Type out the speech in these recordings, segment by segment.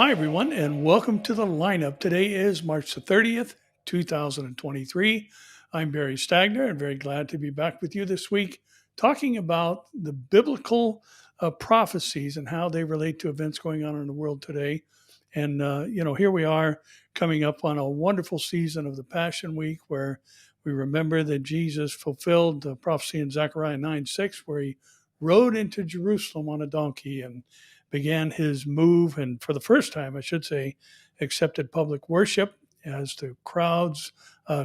Hi, everyone, and welcome to the lineup. Today is March the 30th, 2023. I'm Barry Stagner and very glad to be back with you this week talking about the biblical prophecies and how they relate to events going on in the world today. And, here we are coming up on a wonderful season of the Passion Week where we remember that Jesus fulfilled the prophecy in Zechariah 9:6, where he rode into Jerusalem on a donkey and began his move, and for the first time, I should say, accepted public worship as the crowds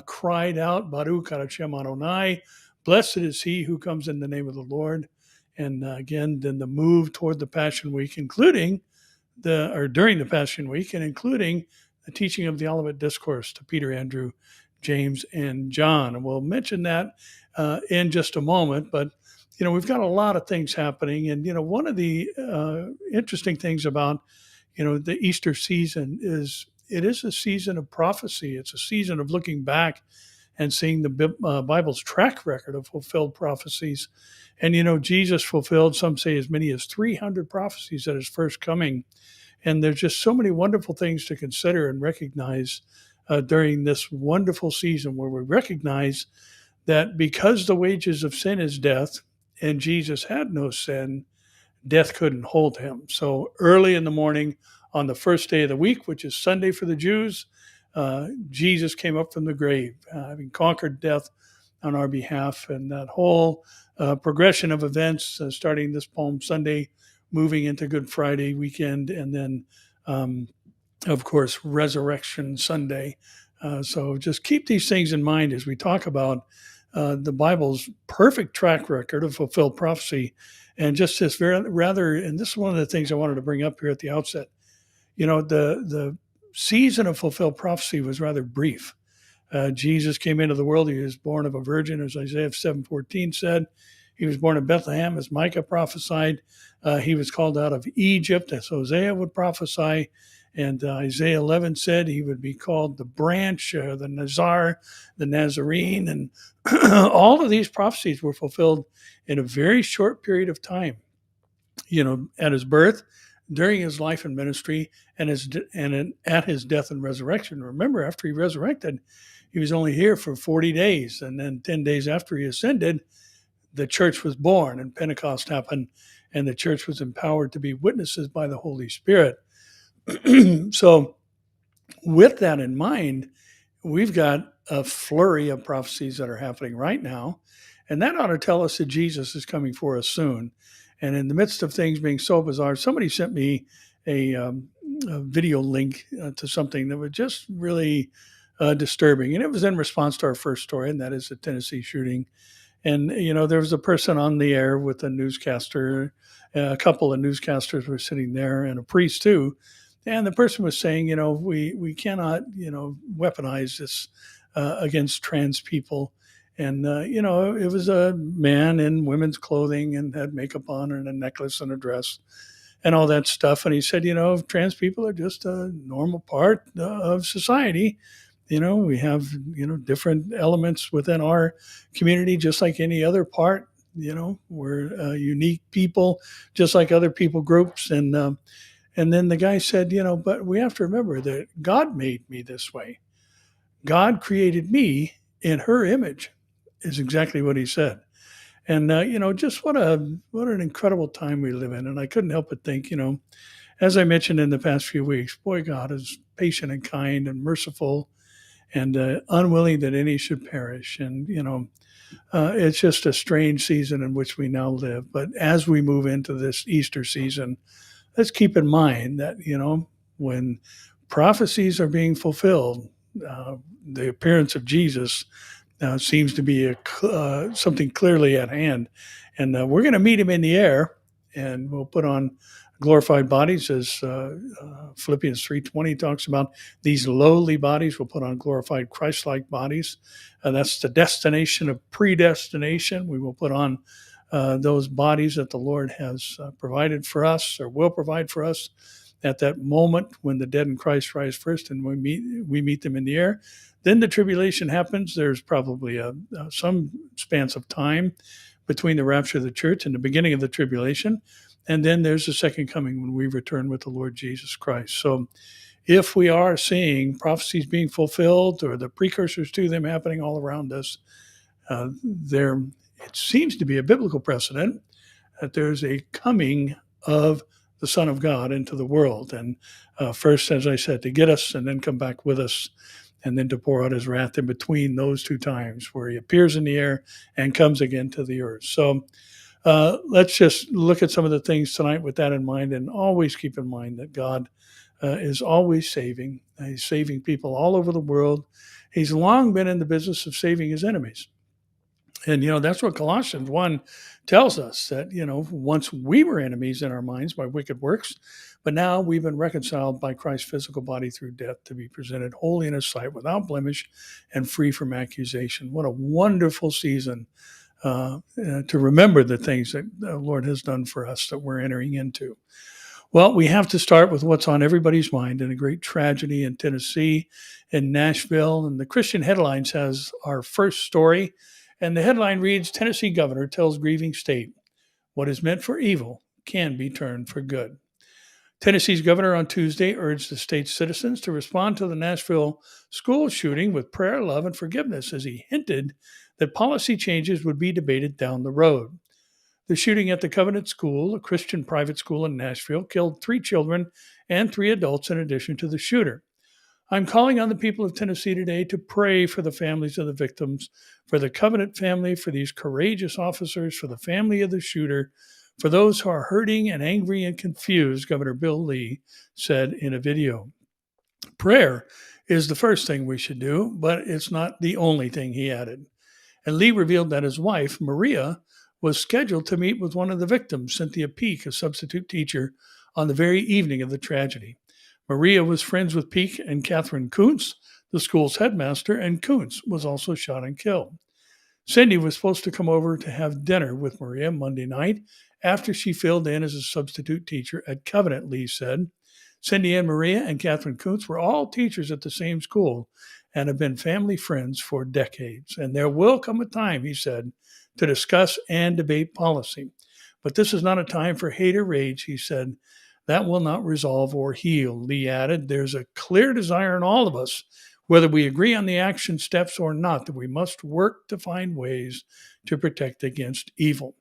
cried out, Baruch Hashem Adonai, blessed is he who comes in the name of the Lord. And again, then the move toward the Passion Week, during the Passion Week, and including the teaching of the Olivet Discourse to Peter, Andrew, James, and John. And we'll mention that in just a moment, but we've got a lot of things happening. And, one of the interesting things about, the Easter season is it is a season of prophecy. It's a season of looking back and seeing the Bible's track record of fulfilled prophecies. And, Jesus fulfilled, some say, as many as 300 prophecies at his first coming. And there's just so many wonderful things to consider and recognize during this wonderful season where we recognize that because the wages of sin is death, and Jesus had no sin, death couldn't hold him. So early in the morning on the first day of the week, which is Sunday for the Jews, Jesus came up from the grave, having conquered death on our behalf. And that whole progression of events, starting this Palm Sunday, moving into Good Friday weekend, and then, of course, Resurrection Sunday. So just keep these things in mind as we talk about the Bible's perfect track record of fulfilled prophecy. And just this rather, and this is one of the things I wanted to bring up here at the outset, the season of fulfilled prophecy was rather brief. Jesus came into the world. He was born of a virgin, as Isaiah 7:14 said. He was born in Bethlehem, as Micah prophesied. He was called out of Egypt, as Hosea would prophesy. And Isaiah 11 said he would be called the branch, the Nazar, the Nazarene. And all of these prophecies were fulfilled in a very short period of time, at his birth, during his life and ministry, and at his death and resurrection. Remember, after he resurrected, he was only here for 40 days. And then 10 days after he ascended, the church was born and Pentecost happened, and the church was empowered to be witnesses by the Holy Spirit. So with that in mind, we've got a flurry of prophecies that are happening right now, and that ought to tell us that Jesus is coming for us soon. And in the midst of things being so bizarre, somebody sent me a video link to something that was just really disturbing, and it was in response to our first story, and that is the Tennessee shooting. And, there was a person on the air with a newscaster, a couple of newscasters were sitting there, and a priest too. And the person was saying, we cannot, weaponize this against trans people. And, it was a man in women's clothing and had makeup on and a necklace and a dress and all that stuff. And he said, trans people are just a normal part of society. We have, different elements within our community, just like any other part. We're unique people, just like other people groups. And then the guy said, but we have to remember that God made me this way. God created me in her image, is exactly what he said. And, just what an incredible time we live in. And I couldn't help but think, as I mentioned in the past few weeks, boy, God is patient and kind and merciful and unwilling that any should perish. And, it's just a strange season in which we now live. But as we move into this Easter season, let's keep in mind that, when prophecies are being fulfilled, the appearance of Jesus seems to be something clearly at hand. And we're going to meet him in the air, and we'll put on glorified bodies, as Philippians 3:20 talks about. These lowly bodies will put on glorified Christ-like bodies. That's the destination of predestination. We will put on those bodies that the Lord has provided for us, or will provide for us at that moment when the dead in Christ rise first, and we meet them in the air. Then the tribulation happens. There's probably some spans of time between the rapture of the church and the beginning of the tribulation. And then there's the second coming when we return with the Lord Jesus Christ. So if we are seeing prophecies being fulfilled or the precursors to them happening all around us, there it seems to be a biblical precedent that there's a coming of the Son of God into the world. And first, as I said, to get us and then come back with us and then to pour out his wrath in between those two times where he appears in the air and comes again to the earth. So let's just look at some of the things tonight with that in mind, and always keep in mind that God is always saving. He's saving people all over the world. He's long been in the business of saving his enemies. And, that's what Colossians 1 tells us, that, once we were enemies in our minds by wicked works, but now we've been reconciled by Christ's physical body through death to be presented holy in his sight, without blemish and free from accusation. What a wonderful season to remember the things that the Lord has done for us that we're entering into. Well, we have to start with what's on everybody's mind, in a great tragedy in Tennessee, in Nashville. And the Christian Headlines has our first story. And the headline reads, Tennessee governor tells grieving state, what is meant for evil can be turned for good. Tennessee's governor on Tuesday urged the state's citizens to respond to the Nashville school shooting with prayer, love, and forgiveness, as he hinted that policy changes would be debated down the road. The shooting at the Covenant School, a Christian private school in Nashville, killed 3 children and 3 adults in addition to the shooter. I'm calling on the people of Tennessee today to pray for the families of the victims, for the Covenant family, for these courageous officers, for the family of the shooter, for those who are hurting and angry and confused, Governor Bill Lee said in a video. Prayer is the first thing we should do, but it's not the only thing, he added. And Lee revealed that his wife, Maria, was scheduled to meet with one of the victims, Cynthia Peak, a substitute teacher, on the very evening of the tragedy. Maria was friends with Peak and Catherine Kuntz, the school's headmaster, and Kuntz was also shot and killed. Cindy was supposed to come over to have dinner with Maria Monday night after she filled in as a substitute teacher at Covenant, Lee said. Cindy and Maria and Catherine Kuntz were all teachers at the same school and have been family friends for decades. And there will come a time, he said, to discuss and debate policy. But this is not a time for hate or rage, he said. That will not resolve or heal, Lee added. There's a clear desire in all of us, whether we agree on the action steps or not, that we must work to find ways to protect against evil.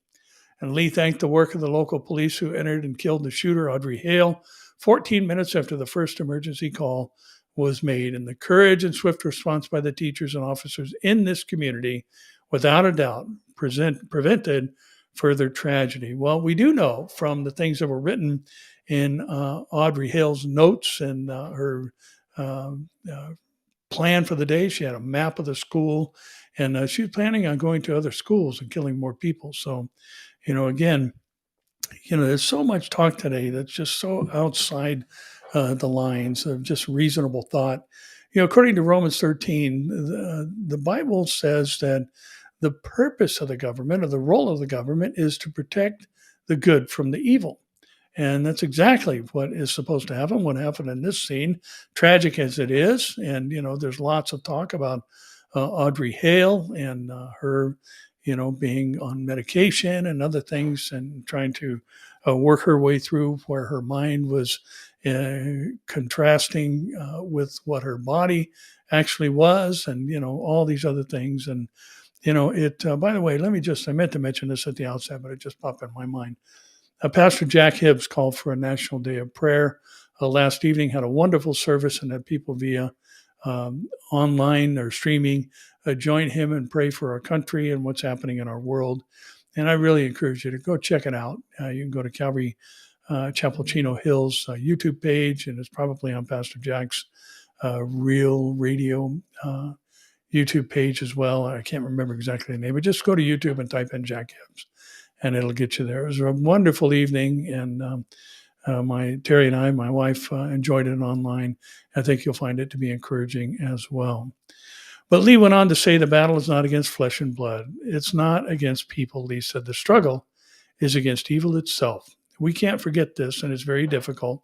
And Lee thanked the work of the local police who entered and killed the shooter, Audrey Hale, 14 minutes after the first emergency call was made. And the courage and swift response by the teachers and officers in this community, without a doubt, prevented further tragedy. Well, we do know from the things that were written in Audrey Hale's notes and her plan for the day. She had a map of the school, and she was planning on going to other schools and killing more people. So, again, there's so much talk today that's just so outside the lines of just reasonable thought. According to Romans 13, the Bible says that the purpose of the government, or the role of the government, is to protect the good from the evil. And that's exactly what is supposed to happen, what happened in this scene, tragic as it is. And, there's lots of talk about Audrey Hale and her, being on medication and other things and trying to work her way through where her mind was contrasting with what her body actually was, and, all these other things. And, by the way, I meant to mention this at the outset, but it just popped in my mind. Pastor Jack Hibbs called for a national day of prayer last evening, had a wonderful service, and had people via online or streaming join him and pray for our country and what's happening in our world. And I really encourage you to go check it out. You can go to Calvary Chapel Chino Hills YouTube page, and it's probably on Pastor Jack's Real Radio YouTube page as well. I can't remember exactly the name, but just go to YouTube and type in Jack Hibbs, and it'll get you there. It was a wonderful evening, and Terry and I, my wife, enjoyed it online. I think you'll find it to be encouraging as well. But Lee went on to say the battle is not against flesh and blood. It's not against people, Lee said. The struggle is against evil itself. We can't forget this, and it's very difficult.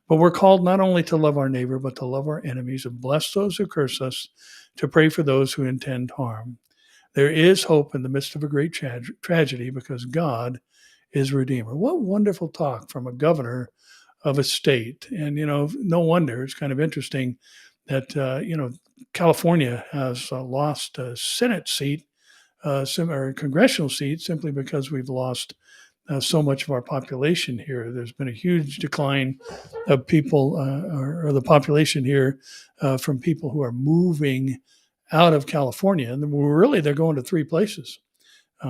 But we're called not only to love our neighbor, but to love our enemies and bless those who curse us, to pray for those who intend harm. There is hope in the midst of a great tragedy, because God is Redeemer. What wonderful talk from a governor of a state. And, no wonder it's kind of interesting that, California has lost a Senate seat, or a congressional seat, simply because we've lost so much of our population here. There's been a huge decline of people, or the population here, from people who are moving out of California. And really, they're going to three places.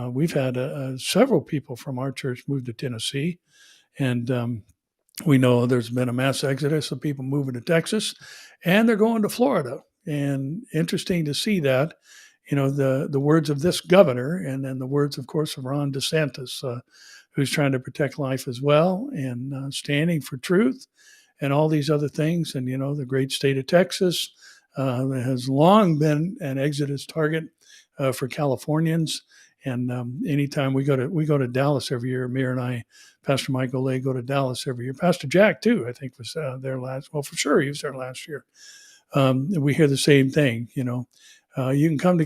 We've had several people from our church move to Tennessee, and we know there's been a mass exodus of people moving to Texas, and they're going to Florida. And interesting to see that, the words of this governor, and then the words, of course, of Ron DeSantis, who's trying to protect life as well, and standing for truth, and all these other things. And the great state of Texas has long been an exodus target for Californians. And anytime we go to Dallas every year, Amir and I, Pastor Michael Lay, go to Dallas every year. Pastor Jack too, I think, was there last. Well, for sure, he was there last year. We hear the same thing. You can come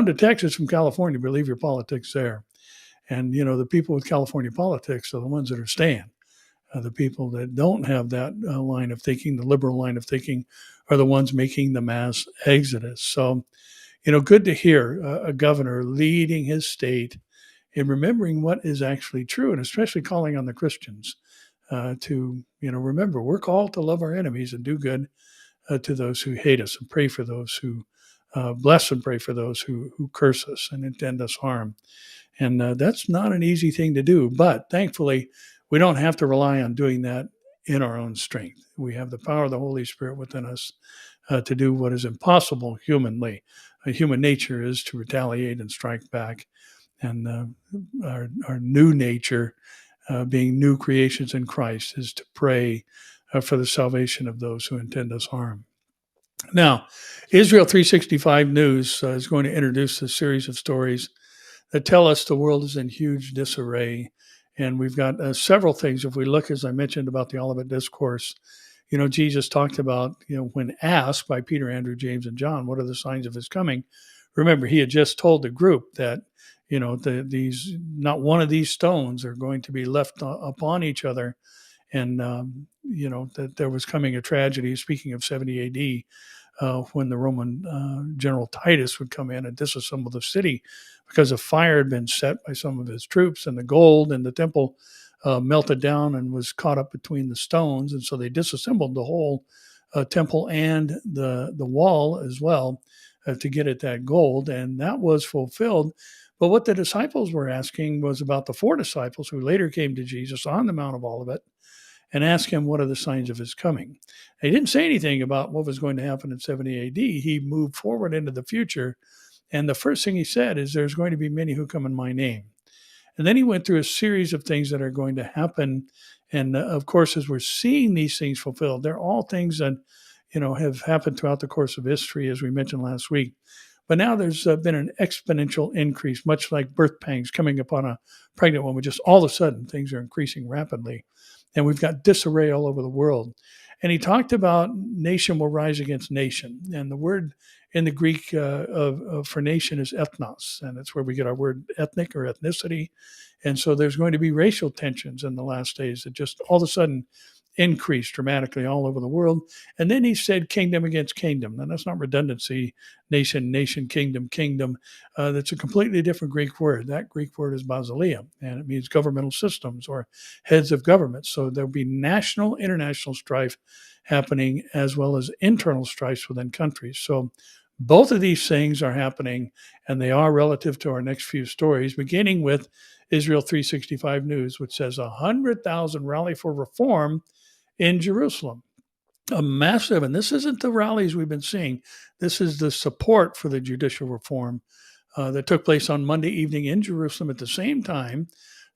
to Texas from California, but leave your politics there. And the people with California politics are the ones that are staying. The people that don't have that line of thinking, the liberal line of thinking, are the ones making the mass exodus. So, good to hear a governor leading his state in remembering what is actually true, and especially calling on the Christians to, remember, we're called to love our enemies and do good to those who hate us, and pray for those who bless, and pray for those who curse us and intend us harm. And that's not an easy thing to do, but thankfully, we don't have to rely on doing that in our own strength. We have the power of the Holy Spirit within us to do what is impossible humanly. Human nature is to retaliate and strike back. And our new nature, being new creations in Christ, is to pray for the salvation of those who intend us harm. Now, Israel 365 News is going to introduce a series of stories that tell us the world is in huge disarray. And we've got several things. If we look, as I mentioned, about the Olivet Discourse, Jesus talked about, when asked by Peter, Andrew, James, and John, what are the signs of his coming? Remember, he had just told the group that, these not one of these stones are going to be left upon each other. And, that there was coming a tragedy, speaking of 70 AD, when the Roman General Titus would come in and disassemble the city because a fire had been set by some of his troops, and the gold in the temple melted down and was caught up between the stones. And so they disassembled the whole temple and the wall as well to get at that gold. And that was fulfilled. But what the disciples were asking was about the four disciples who later came to Jesus on the Mount of Olivet and asked him, what are the signs of his coming? He didn't say anything about what was going to happen in 70 AD. He moved forward into the future. And the first thing he said is, there's going to be many who come in my name. And then he went through a series of things that are going to happen. And of course, as we're seeing these things fulfilled, they're all things that, have happened throughout the course of history, as we mentioned last week. But now there's been an exponential increase, much like birth pangs coming upon a pregnant woman. Just all of a sudden, things are increasing rapidly. And we've got disarray all over the world. And he talked about nation will rise against nation. And the word in the Greek for nation is ethnos. And it's where we get our word ethnic or ethnicity. And so there's going to be racial tensions in the last days that just all of a sudden increased dramatically all over the world. And then he said kingdom against kingdom. And that's not redundancy, nation, kingdom. That's a completely different Greek word. That Greek word is basileia, and it means governmental systems or heads of government. So there'll be national, international strife happening, as well as internal strifes within countries. So both of these things are happening, and they are relative to our next few stories, beginning with Israel 365 News, which says 100,000 rally for reform in Jerusalem. A massive, and this isn't the rallies we've been seeing. This is the support for the judicial reform that took place on Monday evening in Jerusalem at the same time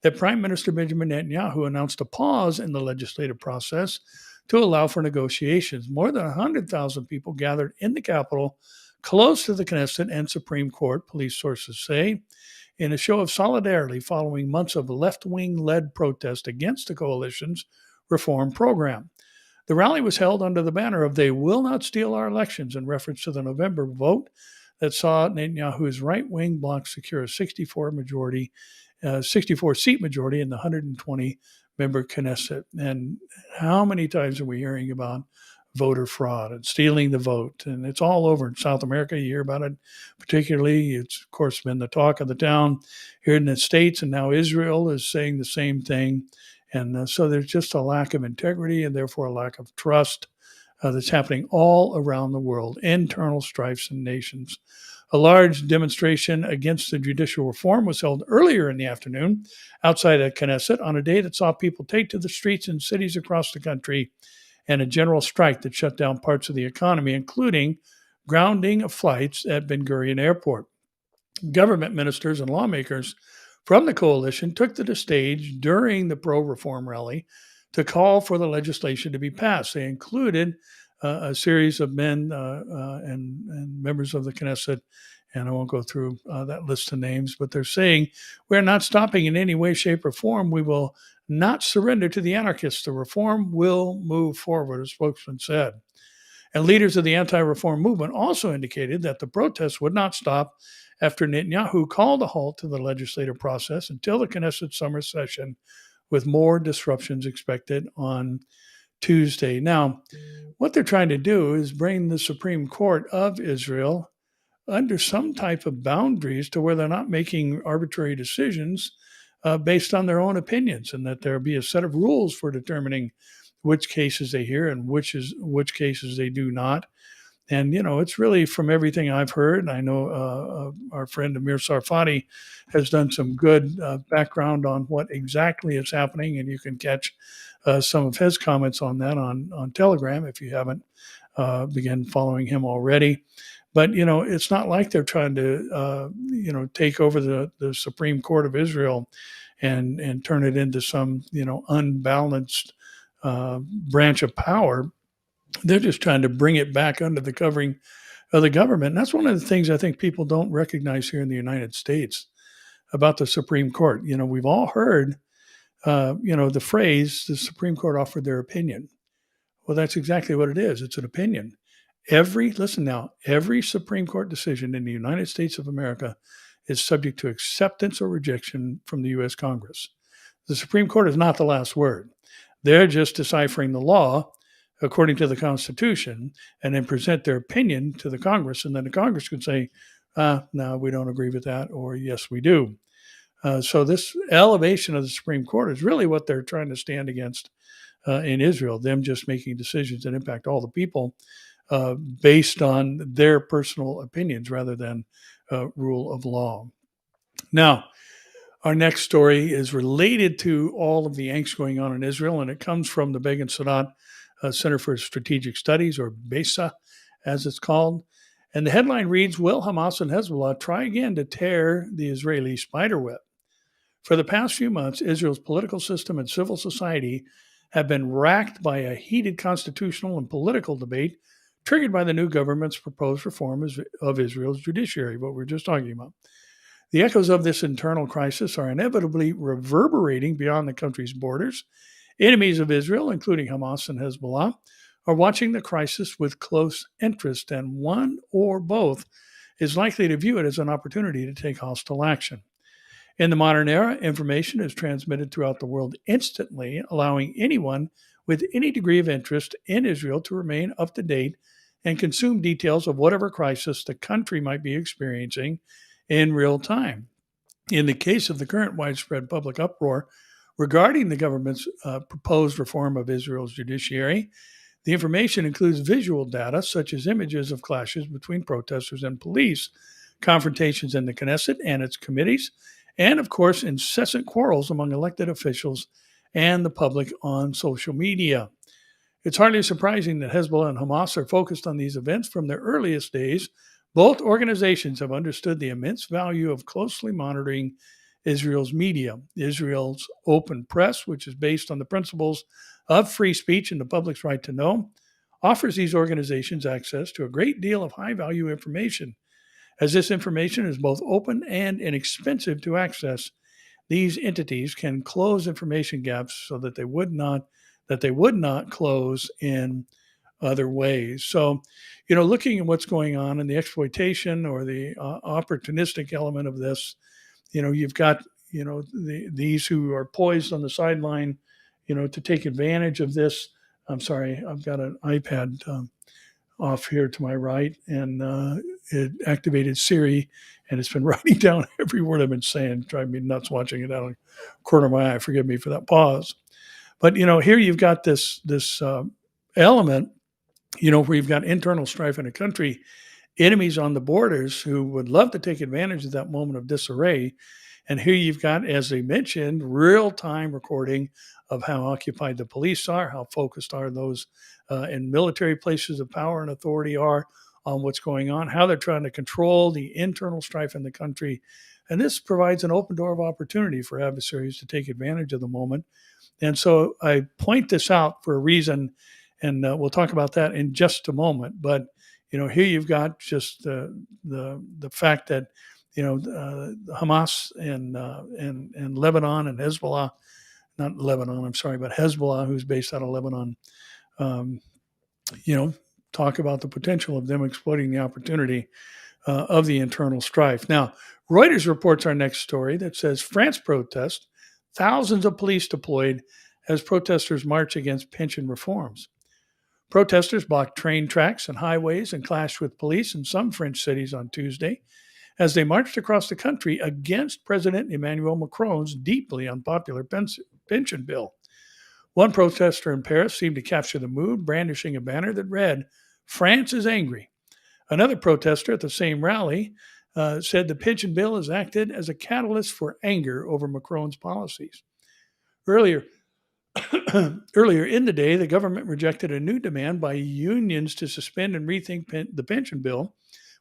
that Prime Minister Benjamin Netanyahu announced a pause in the legislative process to allow for negotiations. More than 100,000 people gathered in the capital, close to the Knesset and Supreme Court, police sources say, in a show of solidarity following months of left-wing-led protest against the coalition's reform program. The rally was held under the banner of "They will not steal our elections," in reference to the November vote that saw Netanyahu's right-wing bloc secure a 64 majority 64-seat majority in the 120-member Knesset. And how many times are we hearing about voter fraud and stealing the vote? And it's all over in South America. You hear about it particularly. It's, of course, been the talk of the town here in the States, and now Israel is saying the same thing. And so there's just a lack of integrity and therefore a lack of trust that's happening all around the world, internal strifes in nations. A large demonstration against the judicial reform was held earlier in the afternoon outside of Knesset on a day that saw people take to the streets in cities across the country, and a general strike that shut down parts of the economy, including grounding of flights at Ben Gurion Airport. Government ministers and lawmakers from the coalition took to the stage during the pro-reform rally to call for the legislation to be passed. They included a series of men and members of the Knesset, and I won't go through that list of names, but they're saying, we're not stopping in any way, shape, or form. We will not surrender to the anarchists. The reform will move forward, a spokesman said. And leaders of the anti-reform movement also indicated that the protests would not stop after Netanyahu called a halt to the legislative process until the Knesset summer session, with more disruptions expected on Tuesday. Now, what they're trying to do is bring the Supreme Court of Israel under some type of boundaries to where they're not making arbitrary decisions based on their own opinions, and that there be a set of rules for determining which cases they hear and which cases they do not. And, it's really, from everything I've heard, I know our friend Amir Sarfani has done some good background on what exactly is happening, and you can catch some of his comments on that on Telegram if you haven't begun following him already. But, it's not like they're trying to, take over the Supreme Court of Israel and turn it into some, unbalanced branch of power. They're just trying to bring it back under the covering of the government. And that's one of the things I think people don't recognize here in the United States about the Supreme Court. We've all heard, the phrase, the Supreme Court offered their opinion. Well, that's exactly what it is. It's an opinion. Every Supreme Court decision in the United States of America is subject to acceptance or rejection from the U.S. Congress. The Supreme Court is not the last word. They're just deciphering the law according to the Constitution, and then present their opinion to the Congress. And then the Congress can say, no, we don't agree with that, or yes, we do. So this elevation of the Supreme Court is really what they're trying to stand against in Israel, them just making decisions that impact all the people based on their personal opinions rather than rule of law. Now, our next story is related to all of the angst going on in Israel, and it comes from the Begin Sadat Center for Strategic Studies, or BESA, as it's called. And the headline reads, will Hamas and Hezbollah try again to tear the Israeli spiderweb? For the past few months, Israel's political system and civil society have been racked by a heated constitutional and political debate triggered by the new government's proposed reform of Israel's judiciary, what we were just talking about. The echoes of this internal crisis are inevitably reverberating beyond the country's borders. Enemies of Israel, including Hamas and Hezbollah, are watching the crisis with close interest, and one or both is likely to view it as an opportunity to take hostile action. In the modern era, information is transmitted throughout the world instantly, allowing anyone with any degree of interest in Israel to remain up to date and consume details of whatever crisis the country might be experiencing in real time. In the case of the current widespread public uproar regarding the government's proposed reform of Israel's judiciary, the information includes visual data such as images of clashes between protesters and police, confrontations in the Knesset and its committees, and, of course, incessant quarrels among elected officials and the public on social media. It's hardly surprising that Hezbollah and Hamas are focused on these events from their earliest days. Both organizations have understood the immense value of closely monitoring Israel's media. Israel's open press, which is based on the principles of free speech and the public's right to know, offers these organizations access to a great deal of high-value information. As this information is both open and inexpensive to access, these entities can close information gaps so that they would not close in other ways. So, looking at what's going on in the exploitation or the opportunistic element of this, you've got these who are poised on the sideline, to take advantage of this. I'm sorry, I've got an iPad off here to my right, and it activated Siri, and it's been writing down every word I've been saying, driving me nuts watching it out of the corner of my eye. Forgive me for that pause. But here you've got this element, where you've got internal strife in a country, enemies on the borders who would love to take advantage of that moment of disarray. And here you've got, as they mentioned, real-time recording of how occupied the police are, how focused are those in military places of power and authority are on what's going on, how they're trying to control the internal strife in the country. And this provides an open door of opportunity for adversaries to take advantage of the moment. And so I point this out for a reason, and we'll talk about that in just a moment. But here you've got just the fact that Hamas and Lebanon and Hezbollah, not Lebanon, I'm sorry, but Hezbollah, who's based out of Lebanon, talk about the potential of them exploiting the opportunity of the internal strife. Now, Reuters reports our next story that says France protest, thousands of police deployed as protesters march against pension reforms. Protesters blocked train tracks and highways and clashed with police in some French cities on Tuesday as they marched across the country against President Emmanuel Macron's deeply unpopular pension bill. One protester in Paris seemed to capture the mood, brandishing a banner that read, "France is angry." Another protester at the same rally said the pension bill has acted as a catalyst for anger over Macron's policies. Earlier in the day, the government rejected a new demand by unions to suspend and rethink the pension bill,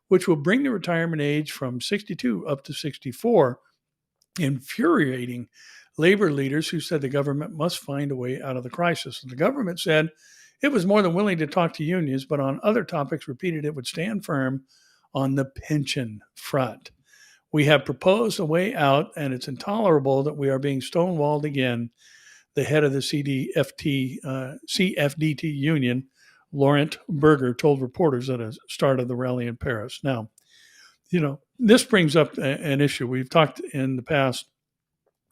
which will bring the retirement age from 62 up to 64, infuriating labor leaders who said the government must find a way out of the crisis. And the government said it was more than willing to talk to unions, but on other topics repeated it would stand firm on the pension front. We have proposed a way out, and it's intolerable that we are being stonewalled again, the head of the CFDT union, Laurent Berger, told reporters at the start of the rally in Paris. Now, this brings up an issue. We've talked in the past,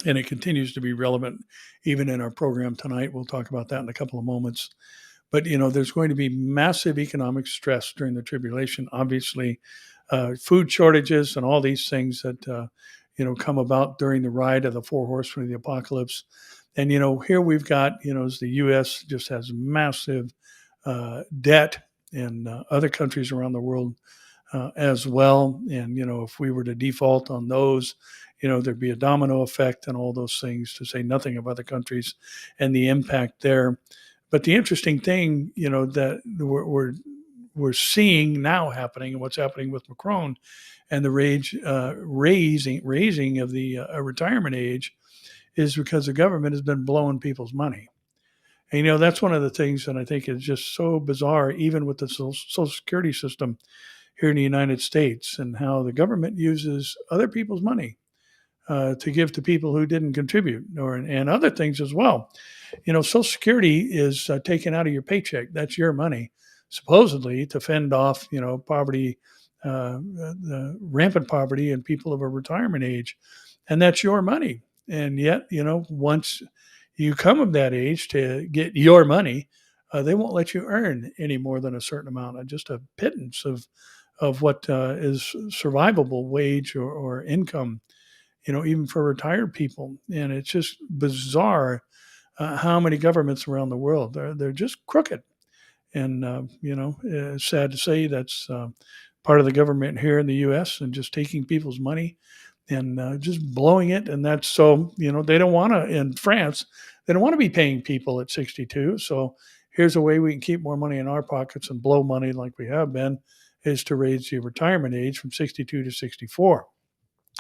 and it continues to be relevant even in our program tonight. We'll talk about that in a couple of moments. But, there's going to be massive economic stress during the tribulation. Obviously, food shortages and all these things that, come about during the ride of the four horsemen of the apocalypse. And, here we've got, as the U.S. just has massive debt, and other countries around the world as well. And, if we were to default on those, there'd be a domino effect and all those things, to say nothing of other countries and the impact there. But the interesting thing, that we're seeing now happening, and what's happening with Macron and the raising of the retirement age, is because the government has been blowing people's money. And, that's one of the things that I think is just so bizarre, even with the Social Security system here in the United States, and how the government uses other people's money to give to people who didn't contribute, and other things as well. Social Security is taken out of your paycheck. That's your money, supposedly to fend off, poverty, the rampant poverty and people of a retirement age. And that's your money. And yet, once you come of that age to get your money, they won't let you earn any more than a certain amount, just a pittance of what is survivable wage or income, even for retired people. And it's just bizarre how many governments around the world, they're just crooked. And, it's sad to say that's part of the government here in the U.S., and just taking people's money and just blowing it. And that's so, they don't want to, in France, they don't want to be paying people at 62. So here's a way we can keep more money in our pockets and blow money like we have been, is to raise the retirement age from 62 to 64.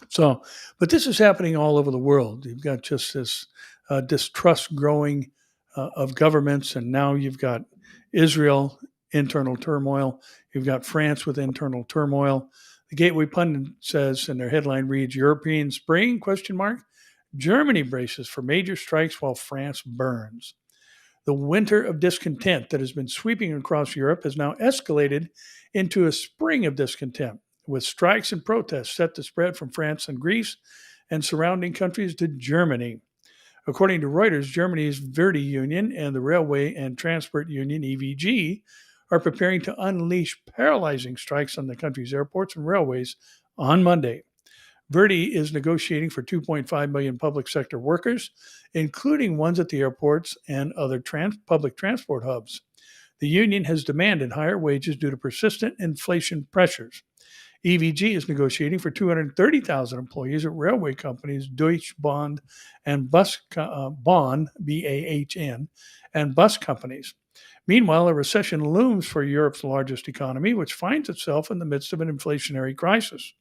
So, but this is happening all over the world. You've got just this distrust growing of governments, and now you've got Israel, internal turmoil. You've got France with internal turmoil. The Gateway Pundit says, and their headline reads, "European Spring, ? Germany braces for major strikes while France burns." The winter of discontent that has been sweeping across Europe has now escalated into a spring of discontent, with strikes and protests set to spread from France and Greece and surrounding countries to Germany. According to Reuters, Germany's Verdi Union and the Railway and Transport Union, EVG, are preparing to unleash paralyzing strikes on the country's airports and railways on Monday. Verdi is negotiating for 2.5 million public sector workers, including ones at the airports and other public transport hubs. The union has demanded higher wages due to persistent inflation pressures. EVG is negotiating for 230,000 employees at railway companies Deutsche Bahn and Bahn, BAHN, and bus companies. Meanwhile, a recession looms for Europe's largest economy, which finds itself in the midst of an inflationary crisis.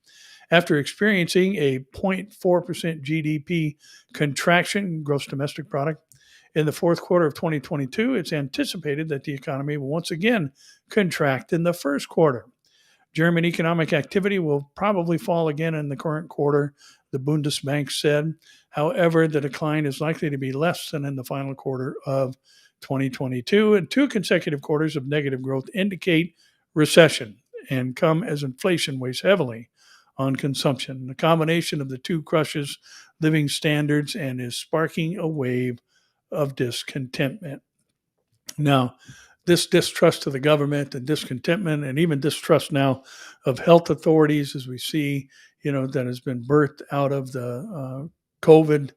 After experiencing a 0.4% GDP contraction, gross domestic product, in the fourth quarter of 2022, it's anticipated that the economy will once again contract in the first quarter. German economic activity will probably fall again in the current quarter, the Bundesbank said. However, the decline is likely to be less than in the final quarter of 2022, and 2 consecutive quarters of negative growth indicate recession and come as inflation weighs heavily on consumption. The combination of the two crushes living standards and is sparking a wave of discontentment. Now, this distrust of the government and discontentment and even distrust now of health authorities, as we see, that has been birthed out of the COVID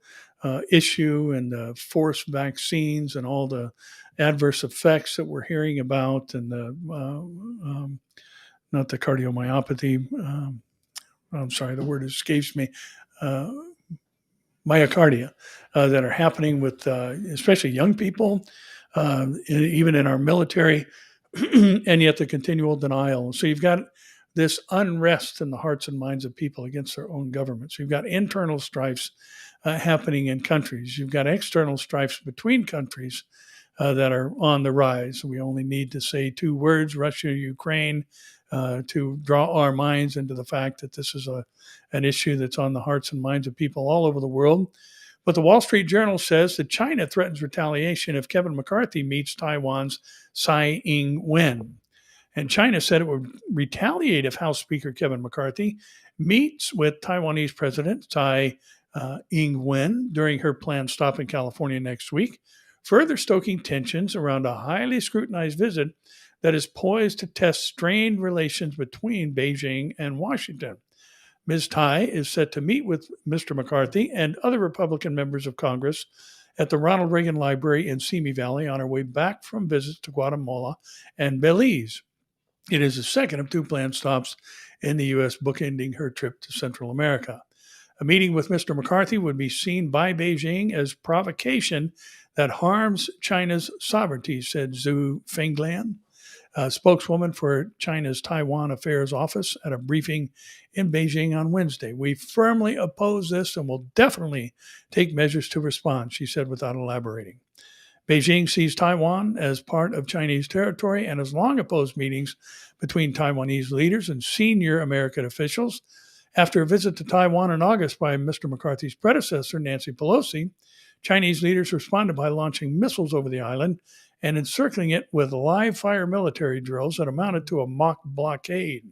issue and the forced vaccines and all the adverse effects that we're hearing about, and the not the cardiomyopathy. I'm sorry, the word escapes me. Myocardia that are happening with especially young people, even in our military, and yet the continual denial. So you've got this unrest in the hearts and minds of people against their own governments. You've got internal strifes happening in countries. You've got external strifes between countries that are on the rise. We only need to say 2 words, Russia, Ukraine, to draw our minds into the fact that this is an issue that's on the hearts and minds of people all over the world. But the Wall Street Journal says that China threatens retaliation if Kevin McCarthy meets Taiwan's Tsai Ing-wen. And China said it would retaliate if House Speaker Kevin McCarthy meets with Taiwanese President Tsai Ing-wen during her planned stop in California next week, further stoking tensions around a highly scrutinized visit that is poised to test strained relations between Beijing and Washington. Ms. Tsai is set to meet with Mr. McCarthy and other Republican members of Congress at the Ronald Reagan Library in Simi Valley on her way back from visits to Guatemala and Belize. It is the second of 2 planned stops in the U.S., bookending her trip to Central America. A meeting with Mr. McCarthy would be seen by Beijing as provocation that harms China's sovereignty, said Zhu Fenglan, a spokeswoman for China's Taiwan Affairs Office, at a briefing in Beijing on Wednesday. We firmly oppose this and will definitely take measures to respond, she said without elaborating. Beijing sees Taiwan as part of Chinese territory and has long opposed meetings between Taiwanese leaders and senior American officials. After a visit to Taiwan in August by Mr. McCarthy's predecessor, Nancy Pelosi, Chinese leaders responded by launching missiles over the island and encircling it with live-fire military drills that amounted to a mock blockade.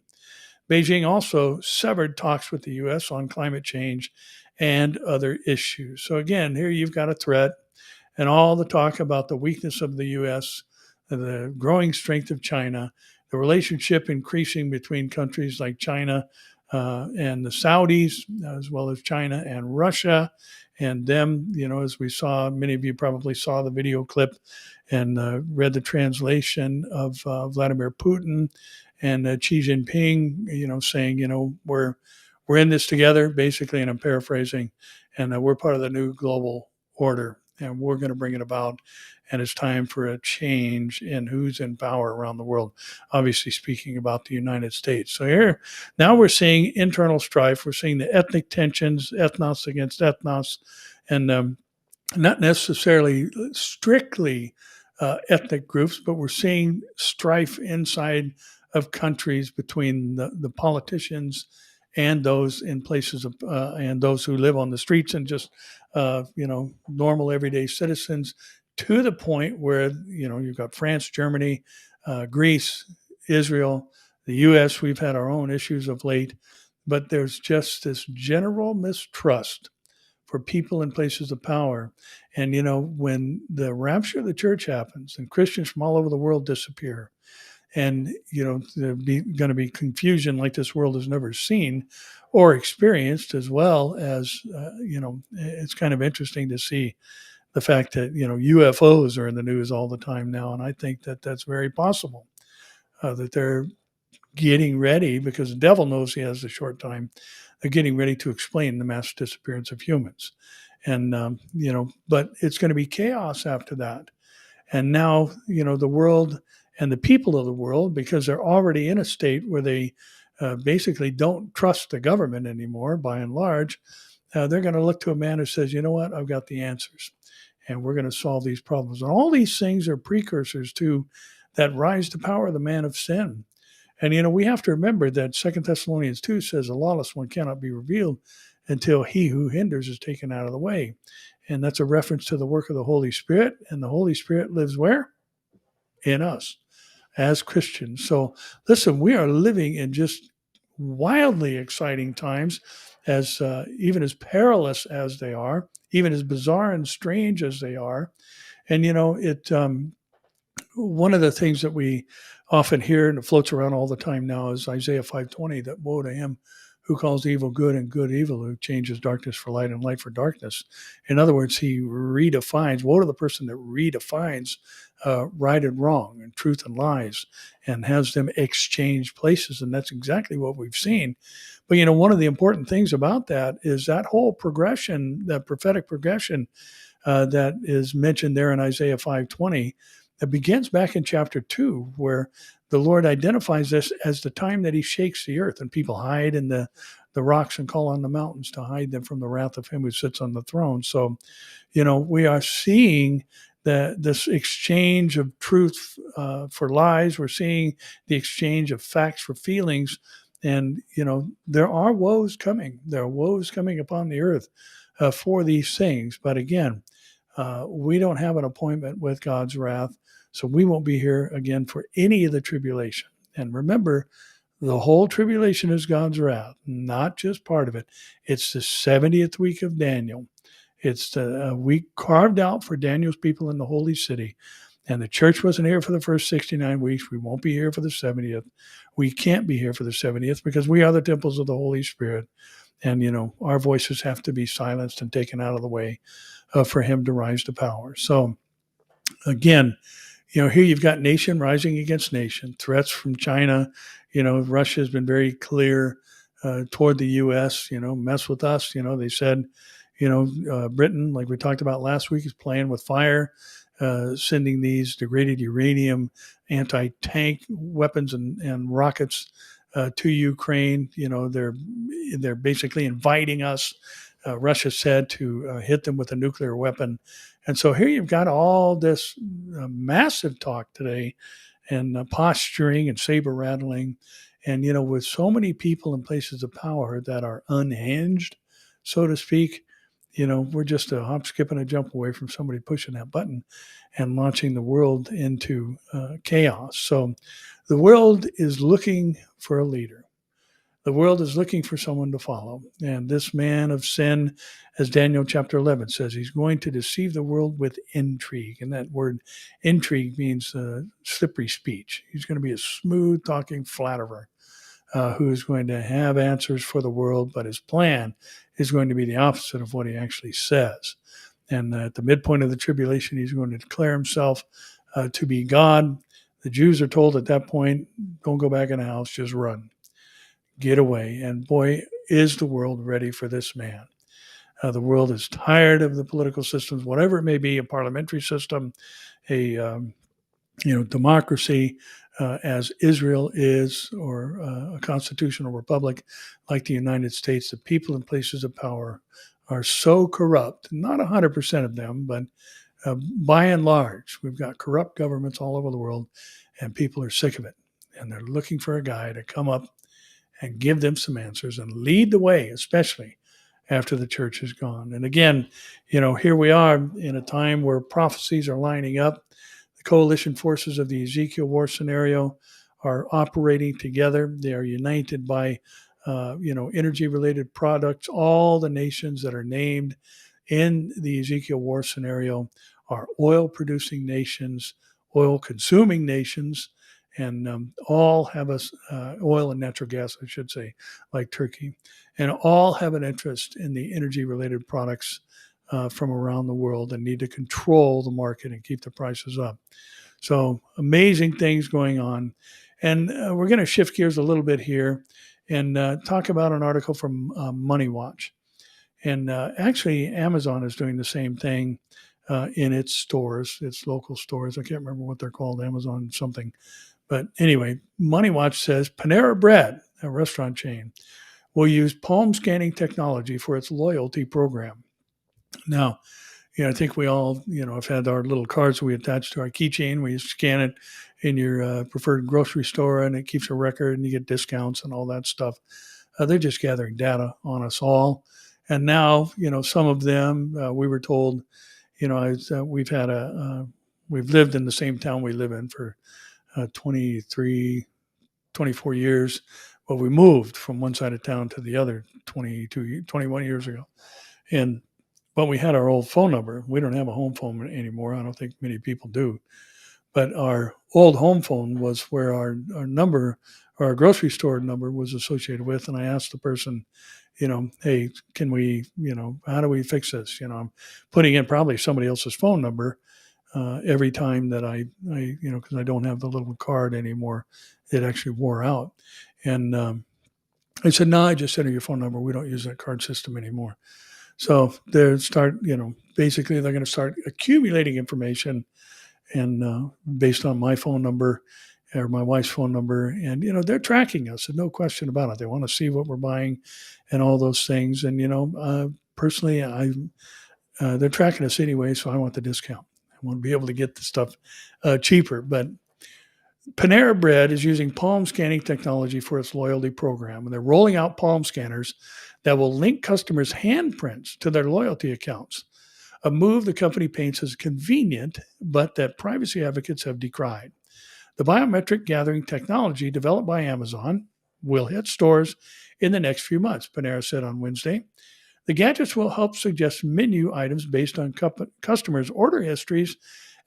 Beijing also severed talks with the U.S. on climate change and other issues. So again, here you've got a threat and all the talk about the weakness of the U.S., the growing strength of China, the relationship increasing between countries like China and the Saudis, as well as China and Russia, and them, as we saw, many of you probably saw the video clip and read the translation of Vladimir Putin and Xi Jinping, saying, we're in this together, basically, and I'm paraphrasing, and we're part of the new global order, and we're going to bring it about, and it's time for a change in who's in power around the world, obviously speaking about the United States. So here, now we're seeing internal strife. We're seeing the ethnic tensions, ethnos against ethnos, and not necessarily strictly ethnic groups, but we're seeing strife inside of countries between the politicians and those in places of and those who live on the streets and just normal everyday citizens, to the point where you've got France, Germany, Greece, Israel, the U.S. We've had our own issues of late, but there's just this general mistrust for people in places of power. And, when the rapture of the church happens and Christians from all over the world disappear, and, there's going to be confusion like this world has never seen or experienced, as well as, it's kind of interesting to see the fact that, UFOs are in the news all the time now. And I think that that's very possible, that they're getting ready, because the devil knows he has a short time. They're getting ready to explain the mass disappearance of humans. And, but it's going to be chaos after that. And now, the world and the people of the world, because they're already in a state where they basically don't trust the government anymore, by and large, they're going to look to a man who says, you know what, I've got the answers, and we're going to solve these problems. And all these things are precursors to that rise to power of the man of sin. And, we have to remember that 2 Thessalonians 2 says a lawless one cannot be revealed until he who hinders is taken out of the way. And that's a reference to the work of the Holy Spirit. And the Holy Spirit lives where? In us as Christians. So listen, we are living in just wildly exciting times, as even as perilous as they are, even as bizarre and strange as they are. And, one of the things that we often hear, and it floats around all the time now, is Isaiah 5:20, that woe to him who calls evil good and good evil, who changes darkness for light and light for darkness. In other words, he redefines, woe to the person that redefines right and wrong and truth and lies, and has them exchange places. And that's exactly what we've seen. But, one of the important things about that is that whole progression, that prophetic progression that is mentioned there in Isaiah 5:20, it begins back in chapter 2, where the Lord identifies this as the time that he shakes the earth, and people hide in the rocks and call on the mountains to hide them from the wrath of him who sits on the throne. So, we are seeing this exchange of truth for lies. We're seeing the exchange of facts for feelings. And, there are woes coming. There are woes coming upon the earth for these things. But again, we don't have an appointment with God's wrath, so we won't be here again for any of the tribulation. And remember, the whole tribulation is God's wrath, not just part of it. It's the 70th week of Daniel. It's the week carved out for Daniel's people in the holy city. And the church wasn't here for the first 69 weeks. We won't be here for the 70th. We can't be here for the 70th because we are the temples of the Holy Spirit. And, our voices have to be silenced and taken out of the way for him to rise to power. So, again, here you've got nation rising against nation, threats from China. Russia has been very clear toward the U.S., mess with us. They said, Britain, like we talked about last week, is playing with fire, sending these degraded uranium anti-tank weapons and rockets to Ukraine. They're basically inviting us, Russia said, to hit them with a nuclear weapon. And so here you've got all this massive talk today, and posturing and saber rattling. And, with so many people in places of power that are unhinged, so to speak, we're just a hop, skip, and a jump away from somebody pushing that button and launching the world into chaos. So the world is looking for a leader. The world is looking for someone to follow. And this man of sin, as Daniel chapter 11 says, he's going to deceive the world with intrigue. And that word intrigue means slippery speech. He's going to be a smooth talking flatterer who is going to have answers for the world, but his plan is going to be the opposite of what he actually says. And at the midpoint of the tribulation, he's going to declare himself to be God. The Jews are told at that point, don't go back in the house, just run. Get away. And boy, is the world ready for this man. The world is tired of the political systems, whatever it may be, a parliamentary system, a democracy, as Israel is, or a constitutional republic like the United States. The people in places of power are so corrupt, not 100% of them, but by and large, we've got corrupt governments all over the world, and people are sick of it. And they're looking for a guy to come up and give them some answers and lead the way, especially after the church is gone. And again, here we are in a time where prophecies are lining up. The coalition forces of the Ezekiel War scenario are operating together. They are united by energy-related products. All the nations that are named in the Ezekiel War scenario are oil-producing nations, oil-consuming nations, and all have oil and natural gas, I should say, like Turkey, and all have an interest in the energy-related products from around the world and need to control the market and keep the prices up. So amazing things going on. And we're going to shift gears a little bit here and talk about an article from Money Watch. And actually, Amazon is doing the same thing in its stores, its local stores. I can't remember what they're called, Amazon something. But anyway, Money Watch says Panera Bread, a restaurant chain, will use palm scanning technology for its loyalty program. Now, I think we all, have had our little cards we attach to our keychain. We scan it in your preferred grocery store, and it keeps a record, and you get discounts and all that stuff. They're just gathering data on us all. And now, some of them, we were told, we've lived in the same town we live in for 23, 24 years. But we moved from one side of town to the other 21 years ago. But we had our old phone number. We don't have a home phone anymore. I don't think many people do. But our old home phone was where our number, or our grocery store number, was associated with. And I asked the person, hey, can we, how do we fix this? I'm putting in probably somebody else's phone number every time that I because I don't have the little card anymore. It actually wore out. And I said, no, I just enter your phone number. We don't use that card system anymore. So basically they're going to start accumulating information and based on my phone number or my wife's phone number. And, they're tracking us, and no question about it. They want to see what we're buying and all those things. And, personally, they're tracking us anyway, so I want the discount. I want to be able to get the stuff cheaper. But Panera Bread is using palm scanning technology for its loyalty program, and they're rolling out palm scanners that will link customers' handprints to their loyalty accounts, a move the company paints as convenient, but that privacy advocates have decried. The biometric gathering technology developed by Amazon will hit stores in the next few months, Panera said on Wednesday. The gadgets will help suggest menu items based on customers' order histories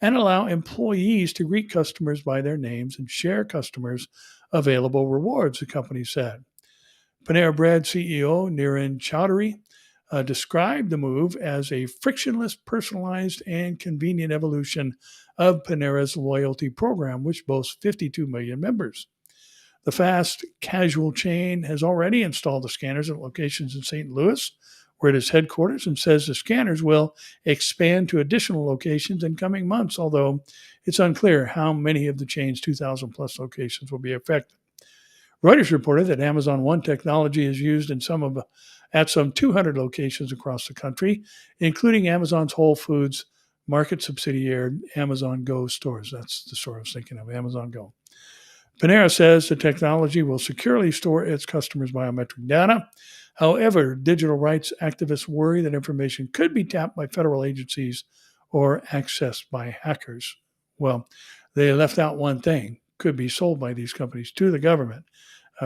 and allow employees to greet customers by their names and share customers' available rewards, the company said. Panera Bread CEO Niren Chowdhury described the move as a frictionless, personalized, and convenient evolution of Panera's loyalty program, which boasts 52 million members. The fast casual chain has already installed the scanners at locations in St. Louis, where it is headquarters, and says the scanners will expand to additional locations in coming months, although it's unclear how many of the chain's 2,000 plus locations will be affected. Reuters reported that Amazon One technology is used at some 200 locations across the country, including Amazon's Whole Foods market subsidiary Amazon Go stores. That's the store I was thinking of, Amazon Go. Panera says the technology will securely store its customers' biometric data. However, digital rights activists worry that information could be tapped by federal agencies or accessed by hackers. Well, they left out one thing: could be sold by these companies to the government.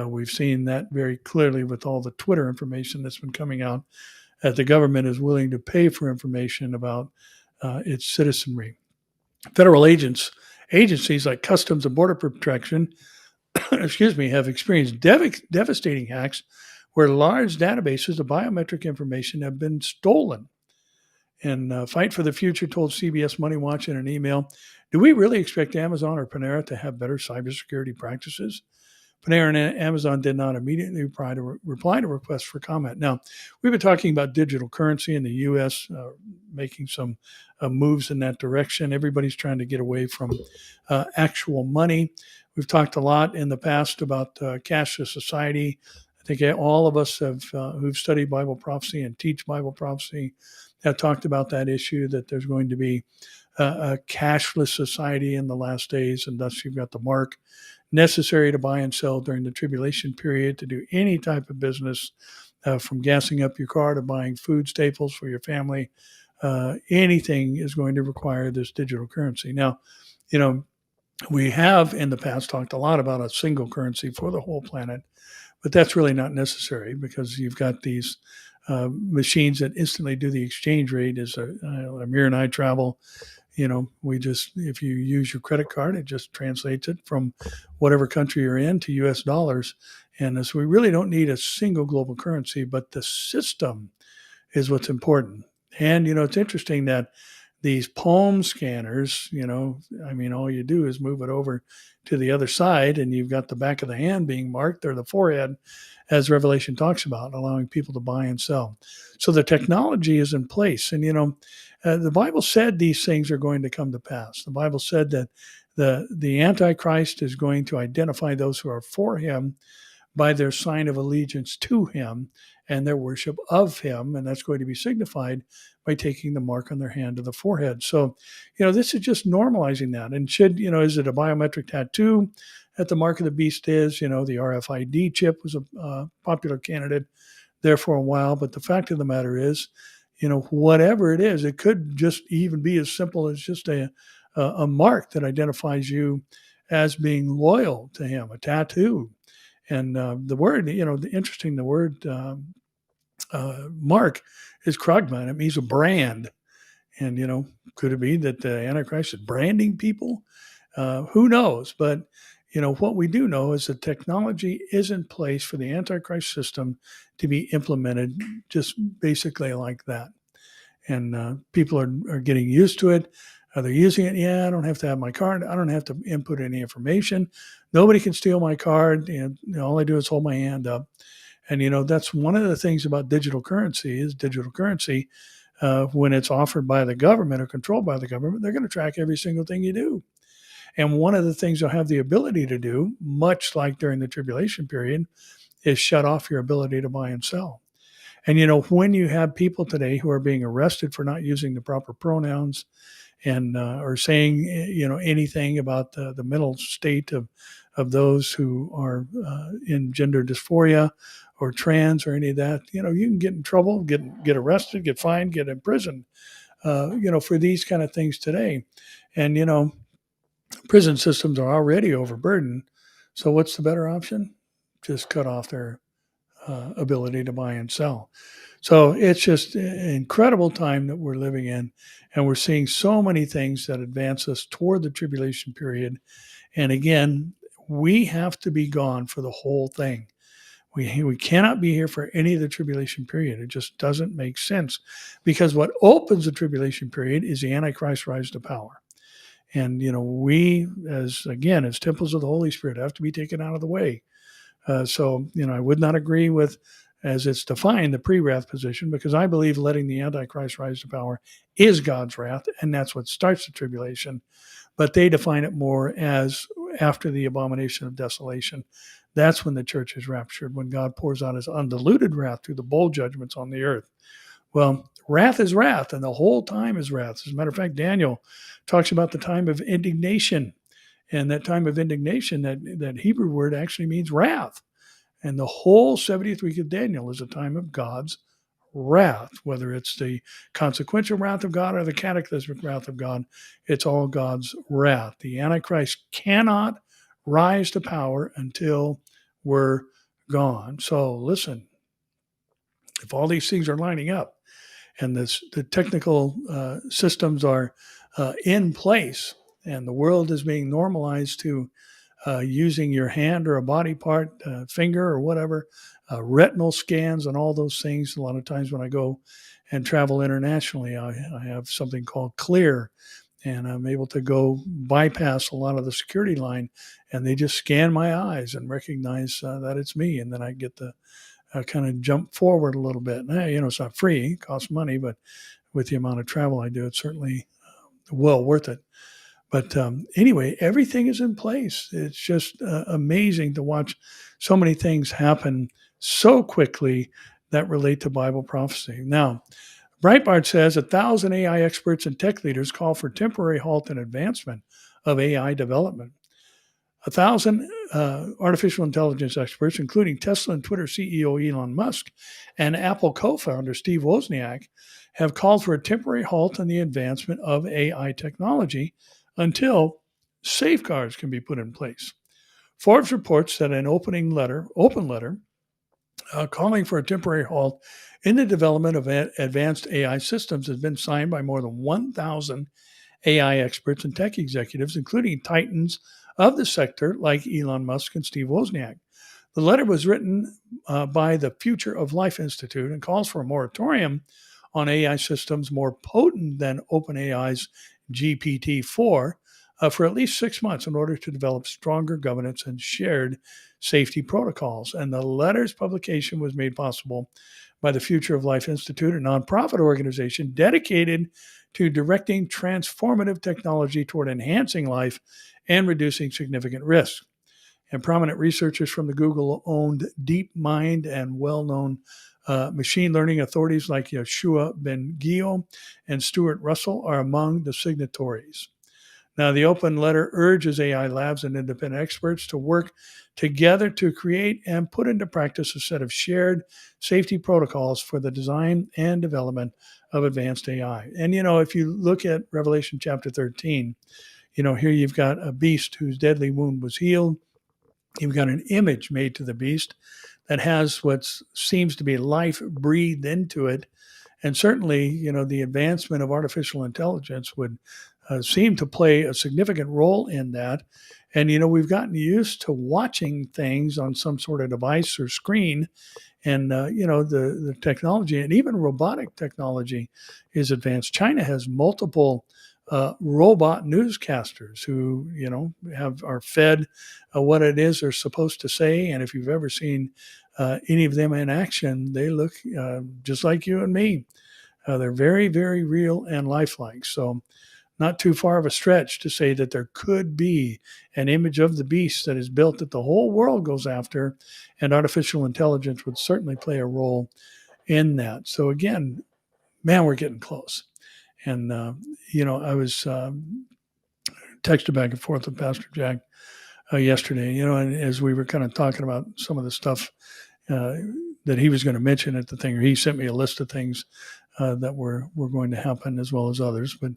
We've seen that very clearly with all the Twitter information that's been coming out, that the government is willing to pay for information about its citizenry. Federal agencies like Customs and Border Protection, have experienced devastating hacks where large databases of biometric information have been stolen. And Fight for the Future told CBS Money Watch in an email, do we really expect Amazon or Panera to have better cybersecurity practices? Panera and Amazon did not immediately reply to requests for comment. Now, we've been talking about digital currency in the U.S., making some moves in that direction. Everybody's trying to get away from actual money. We've talked a lot in the past about cashless society. I think all of us who've studied Bible prophecy and teach Bible prophecy have talked about that issue, that there's going to be a cashless society in the last days, and thus you've got the mark necessary to buy and sell during the tribulation period, to do any type of business, from gassing up your car to buying food staples for your family. Anything is going to require this digital currency. Now, we have in the past talked a lot about a single currency for the whole planet, But that's really not necessary because you've got these machines that instantly do the exchange rate. As Amir and I travel, if you use your credit card, it just translates it from whatever country you're in to US dollars. And so we really don't need a single global currency, but the system is what's important. And, it's interesting that these palm scanners, all you do is move it over to the other side and you've got the back of the hand being marked or the forehead, as Revelation talks about, allowing people to buy and sell. So the technology is in place. And, the Bible said these things are going to come to pass. The Bible said that the Antichrist is going to identify those who are for him by their sign of allegiance to him and their worship of him. And that's going to be signified by taking the mark on their hand to the forehead. So, this is just normalizing that. And is it a biometric tattoo that the mark of the beast is? The RFID chip was a popular candidate there for a while. But the fact of the matter is, whatever it is, it could just even be as simple as just a mark that identifies you as being loyal to him, a tattoo. And the word, the word mark is kragman. It means a brand. And, could it be that the Antichrist is branding people? Who knows? But, what we do know is that technology is in place for the Antichrist system to be implemented just basically like that. And people are getting used to it. Are they using it? Yeah, I don't have to have my card. I don't have to input any information. Nobody can steal my card. All I do is hold my hand up. And, that's one of the things about digital currency when it's offered by the government or controlled by the government, they're going to track every single thing you do. And one of the things they'll have the ability to do, much like during the tribulation period, is shut off your ability to buy and sell. And, when you have people today who are being arrested for not using the proper pronouns and or saying, anything about the mental state of those who are in gender dysphoria or trans or any of that, you can get in trouble, get arrested, get fined, get imprisoned, for these kind of things today. And, prison systems are already overburdened. So what's the better option? Just cut off their ability to buy and sell. So it's just an incredible time that we're living in. And we're seeing so many things that advance us toward the tribulation period. And again, we have to be gone for the whole thing. We cannot be here for any of the tribulation period. It just doesn't make sense, because what opens the tribulation period is the Antichrist rise to power. And, we, as temples of the Holy Spirit, have to be taken out of the way. So, I would not agree with, as it's defined, the pre-wrath position, because I believe letting the Antichrist rise to power is God's wrath, and that's what starts the tribulation. But they define it more as after the abomination of desolation. That's when the church is raptured, when God pours out his undiluted wrath through the bowl judgments on the earth. Well, wrath is wrath, and the whole time is wrath. As a matter of fact, Daniel talks about the time of indignation. And that time of indignation, that Hebrew word actually means wrath. And the whole 70th week of Daniel is a time of God's wrath, whether it's the consequential wrath of God or the cataclysmic wrath of God. It's all God's wrath. The Antichrist cannot rise to power until we're gone. So listen, if all these things are lining up and the technical systems are in place and the world is being normalized to using your hand or a body part, finger or whatever, retinal scans and all those things. A lot of times when I go and travel internationally, I have something called Clear, and I'm able to go bypass a lot of the security line, and they just scan my eyes and recognize that it's me. And then I get to kind of jump forward a little bit. And, it's not free, it costs money, but with the amount of travel I do, it's certainly well worth it. But anyway, everything is in place. It's just amazing to watch so many things happen so quickly that relate to Bible prophecy. Now, Breitbart says 1,000 AI experts and tech leaders call for temporary halt and advancement of AI development. 1,000 artificial intelligence experts, including Tesla and Twitter CEO Elon Musk and Apple co-founder Steve Wozniak, have called for a temporary halt in the advancement of AI technology until safeguards can be put in place. Forbes reports that an open letter calling for a temporary halt in the development of advanced AI systems has been signed by more than 1,000 AI experts and tech executives, including titans of the sector like Elon Musk and Steve Wozniak. The letter was written by the Future of Life Institute and calls for a moratorium on AI systems more potent than OpenAI's GPT-4 for at least 6 months in order to develop stronger governance and shared safety protocols. And the letter's publication was made possible by the Future of Life Institute, a nonprofit organization dedicated to directing transformative technology toward enhancing life and reducing significant risks. And prominent researchers from the Google-owned DeepMind and well-known machine learning authorities like Yoshua Ben-Gio and Stuart Russell are among the signatories. Now, the open letter urges AI labs and independent experts to work together to create and put into practice a set of shared safety protocols for the design and development of advanced AI. And, if you look at Revelation chapter 13, here you've got a beast whose deadly wound was healed. You've got an image made to the beast that has what seems to be life breathed into it. And certainly, the advancement of artificial intelligence would seem to play a significant role in that. And, we've gotten used to watching things on some sort of device or screen. And, the technology and even robotic technology is advanced. China has multiple robot newscasters who, are fed what it is they're supposed to say. And if you've ever seen any of them in action, they look just like you and me. They're very, very real and lifelike. So not too far of a stretch to say that there could be an image of the beast that is built that the whole world goes after, and artificial intelligence would certainly play a role in that. So again, man, we're getting close. And, I was texted back and forth with Pastor Jack yesterday, and as we were kind of talking about some of the stuff that he was going to mention at the thing, or he sent me a list of things that were going to happen as well as others. But,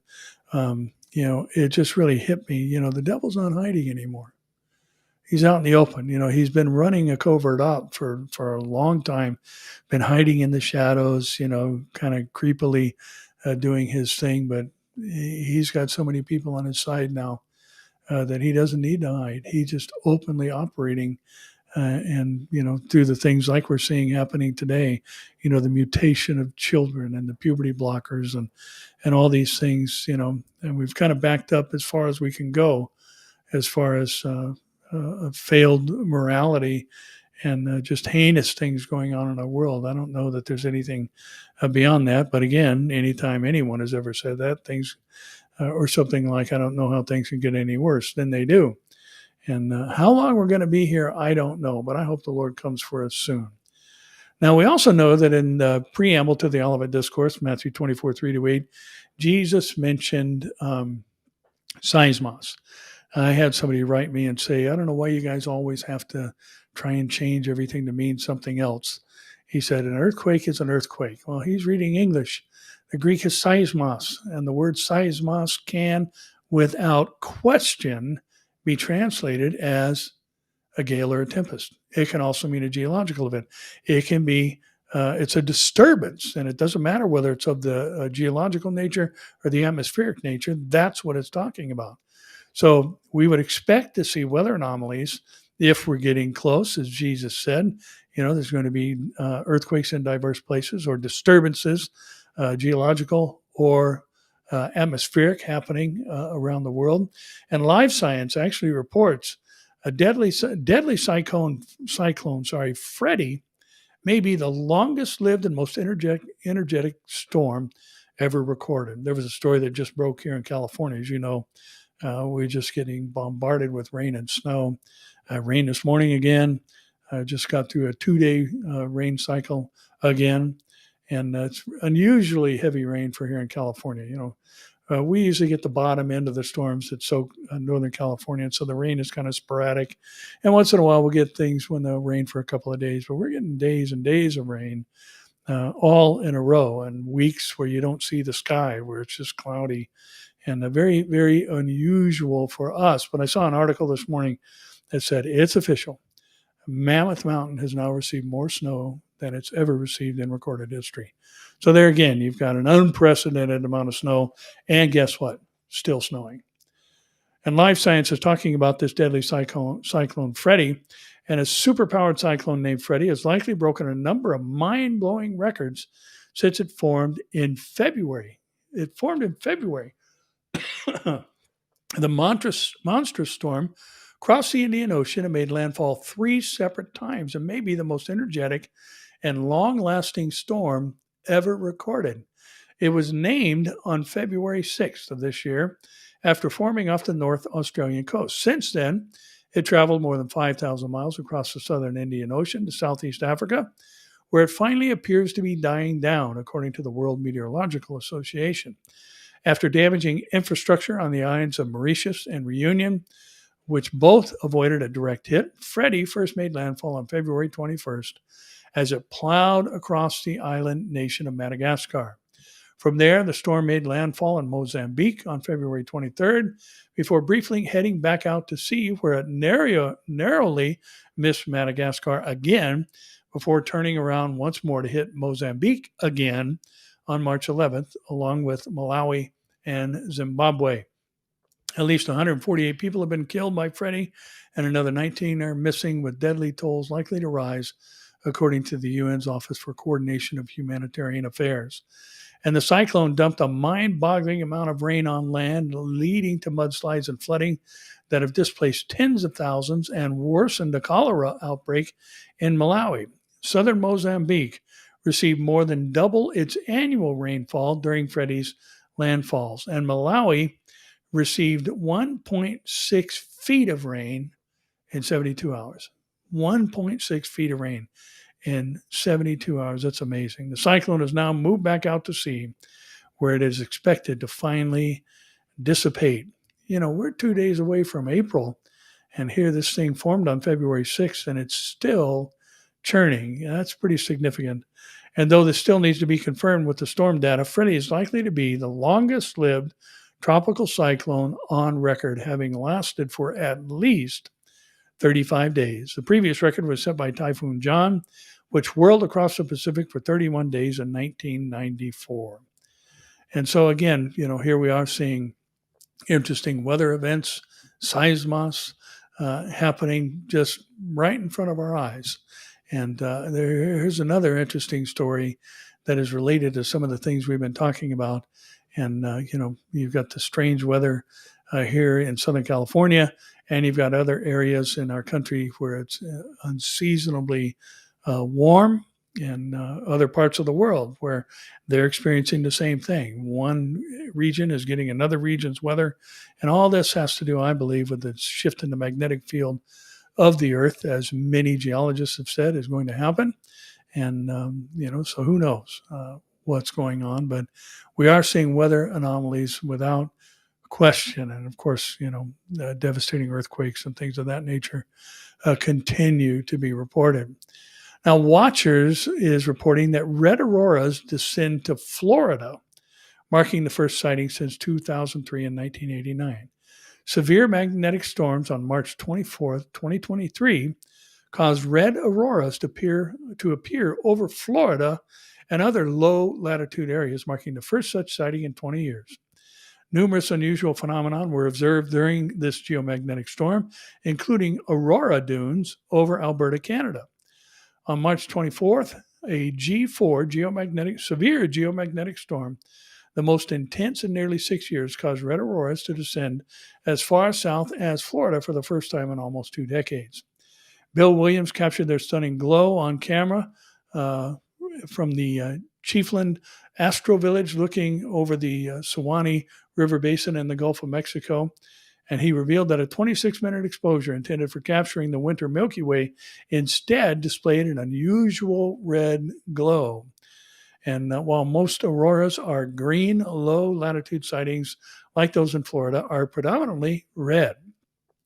it just really hit me, the devil's not hiding anymore. He's out in the open. He's been running a covert op for a long time, been hiding in the shadows, kind of creepily doing his thing. But he's got so many people on his side now that he doesn't need to hide. He's just openly operating. And, through the things like we're seeing happening today, the mutation of children and the puberty blockers and all these things, and we've kind of backed up as far as we can go as far as failed morality and just heinous things going on in our world. I don't know that there's anything beyond that. But again, anytime anyone has ever said that, things or something like, I don't know how things can get any worse than they do. And how long we're going to be here, I don't know, but I hope the Lord comes for us soon. Now, we also know that in the preamble to the Olivet Discourse, Matthew 24:3-8, Jesus mentioned seismos. I had somebody write me and say, I don't know why you guys always have to try and change everything to mean something else. He said, an earthquake is an earthquake. Well, he's reading English. The Greek is seismos, and the word seismos can, without question, be translated as a gale or a tempest. It can also mean a geological event. It can be, it's a disturbance, and it doesn't matter whether it's of the geological nature or the atmospheric nature. That's what it's talking about. So we would expect to see weather anomalies if we're getting close, as Jesus said. There's going to be earthquakes in diverse places or disturbances, geological or atmospheric, happening around the world. And Live Science actually reports a deadly cyclone Freddy may be the longest lived and most energetic storm ever recorded. There was a story that just broke here in California. As you know, we're just getting bombarded with rain and snow. Rain this morning again. Just got through a 2-day rain cycle again. And it's unusually heavy rain for here in California. We usually get the bottom end of the storms that soak Northern California. And so the rain is kind of sporadic. And once in a while, we'll get things when they'll rain for a couple of days. But we're getting days and days of rain all in a row, and weeks where you don't see the sky, where it's just cloudy. And very, very unusual for us. But I saw an article this morning that said it's official. Mammoth Mountain has now received more snow than it's ever received in recorded history. So there again, you've got an unprecedented amount of snow, and guess what? Still snowing. And Life Science is talking about this deadly cyclone Freddy, and a superpowered cyclone named Freddy has likely broken a number of mind-blowing records since it formed in February. It formed in February. The monstrous storm crossed the Indian Ocean and made landfall 3 separate times, and may be the most energetic and long-lasting storm ever recorded. It was named on February 6th of this year after forming off the North Australian coast. Since then, it traveled more than 5,000 miles across the southern Indian Ocean to Southeast Africa, where it finally appears to be dying down, according to the World Meteorological Association. After damaging infrastructure on the islands of Mauritius and Reunion, which both avoided a direct hit, Freddy first made landfall on February 21st as it plowed across the island nation of Madagascar. From there, the storm made landfall in Mozambique on February 23rd, before briefly heading back out to sea, where it narrowly missed Madagascar again, before turning around once more to hit Mozambique again on March 11th, along with Malawi and Zimbabwe. At least 148 people have been killed by Freddy, and another 19 are missing, with deadly tolls likely to rise, according to the UN's Office for Coordination of Humanitarian Affairs. And the cyclone dumped a mind-boggling amount of rain on land, leading to mudslides and flooding that have displaced tens of thousands and worsened the cholera outbreak in Malawi. Southern Mozambique received more than double its annual rainfall during Freddy's landfalls, and Malawi received 1.6 feet of rain in 72 hours. 1.6 feet of rain in 72 hours. That's amazing. The cyclone has now moved back out to sea, where it is expected to finally dissipate. We're 2 days away from April, and here this thing formed on February 6th, and it's still churning. That's pretty significant. And though this still needs to be confirmed with the storm data, Freddy is likely to be the longest-lived tropical cyclone on record, having lasted for at least 35 days. The previous record was set by Typhoon John, which whirled across the Pacific for 31 days in 1994. And so again, here we are seeing interesting weather events, seismos, happening just right in front of our eyes. And here's another interesting story that is related to some of the things we've been talking about. And, you've got the strange weather here in Southern California, and you've got other areas in our country where it's unseasonably warm, and other parts of the world where they're experiencing the same thing. One region is getting another region's weather, and all this has to do, I believe, with the shift in the magnetic field of the Earth, as many geologists have said is going to happen. And, so who knows what's going on, but we are seeing weather anomalies without question. And of course, devastating earthquakes and things of that nature continue to be reported. Now, Watchers is reporting that red auroras descend to Florida, marking the first sighting since 2003 and 1989. Severe magnetic storms on March 24th, 2023, caused red auroras to appear over Florida and other low-latitude areas, marking the first such sighting in 20 years. Numerous unusual phenomena were observed during this geomagnetic storm, including aurora dunes over Alberta, Canada. On March 24th, a G4 severe geomagnetic storm, the most intense in nearly 6 years, caused red auroras to descend as far south as Florida for the first time in almost 2 decades. Bill Williams captured their stunning glow on camera from the Chiefland Astro Village, looking over the Suwannee River Basin in the Gulf of Mexico. And he revealed that a 26-minute exposure intended for capturing the winter Milky Way instead displayed an unusual red glow. And while most auroras are green, low-latitude sightings, like those in Florida, are predominantly red.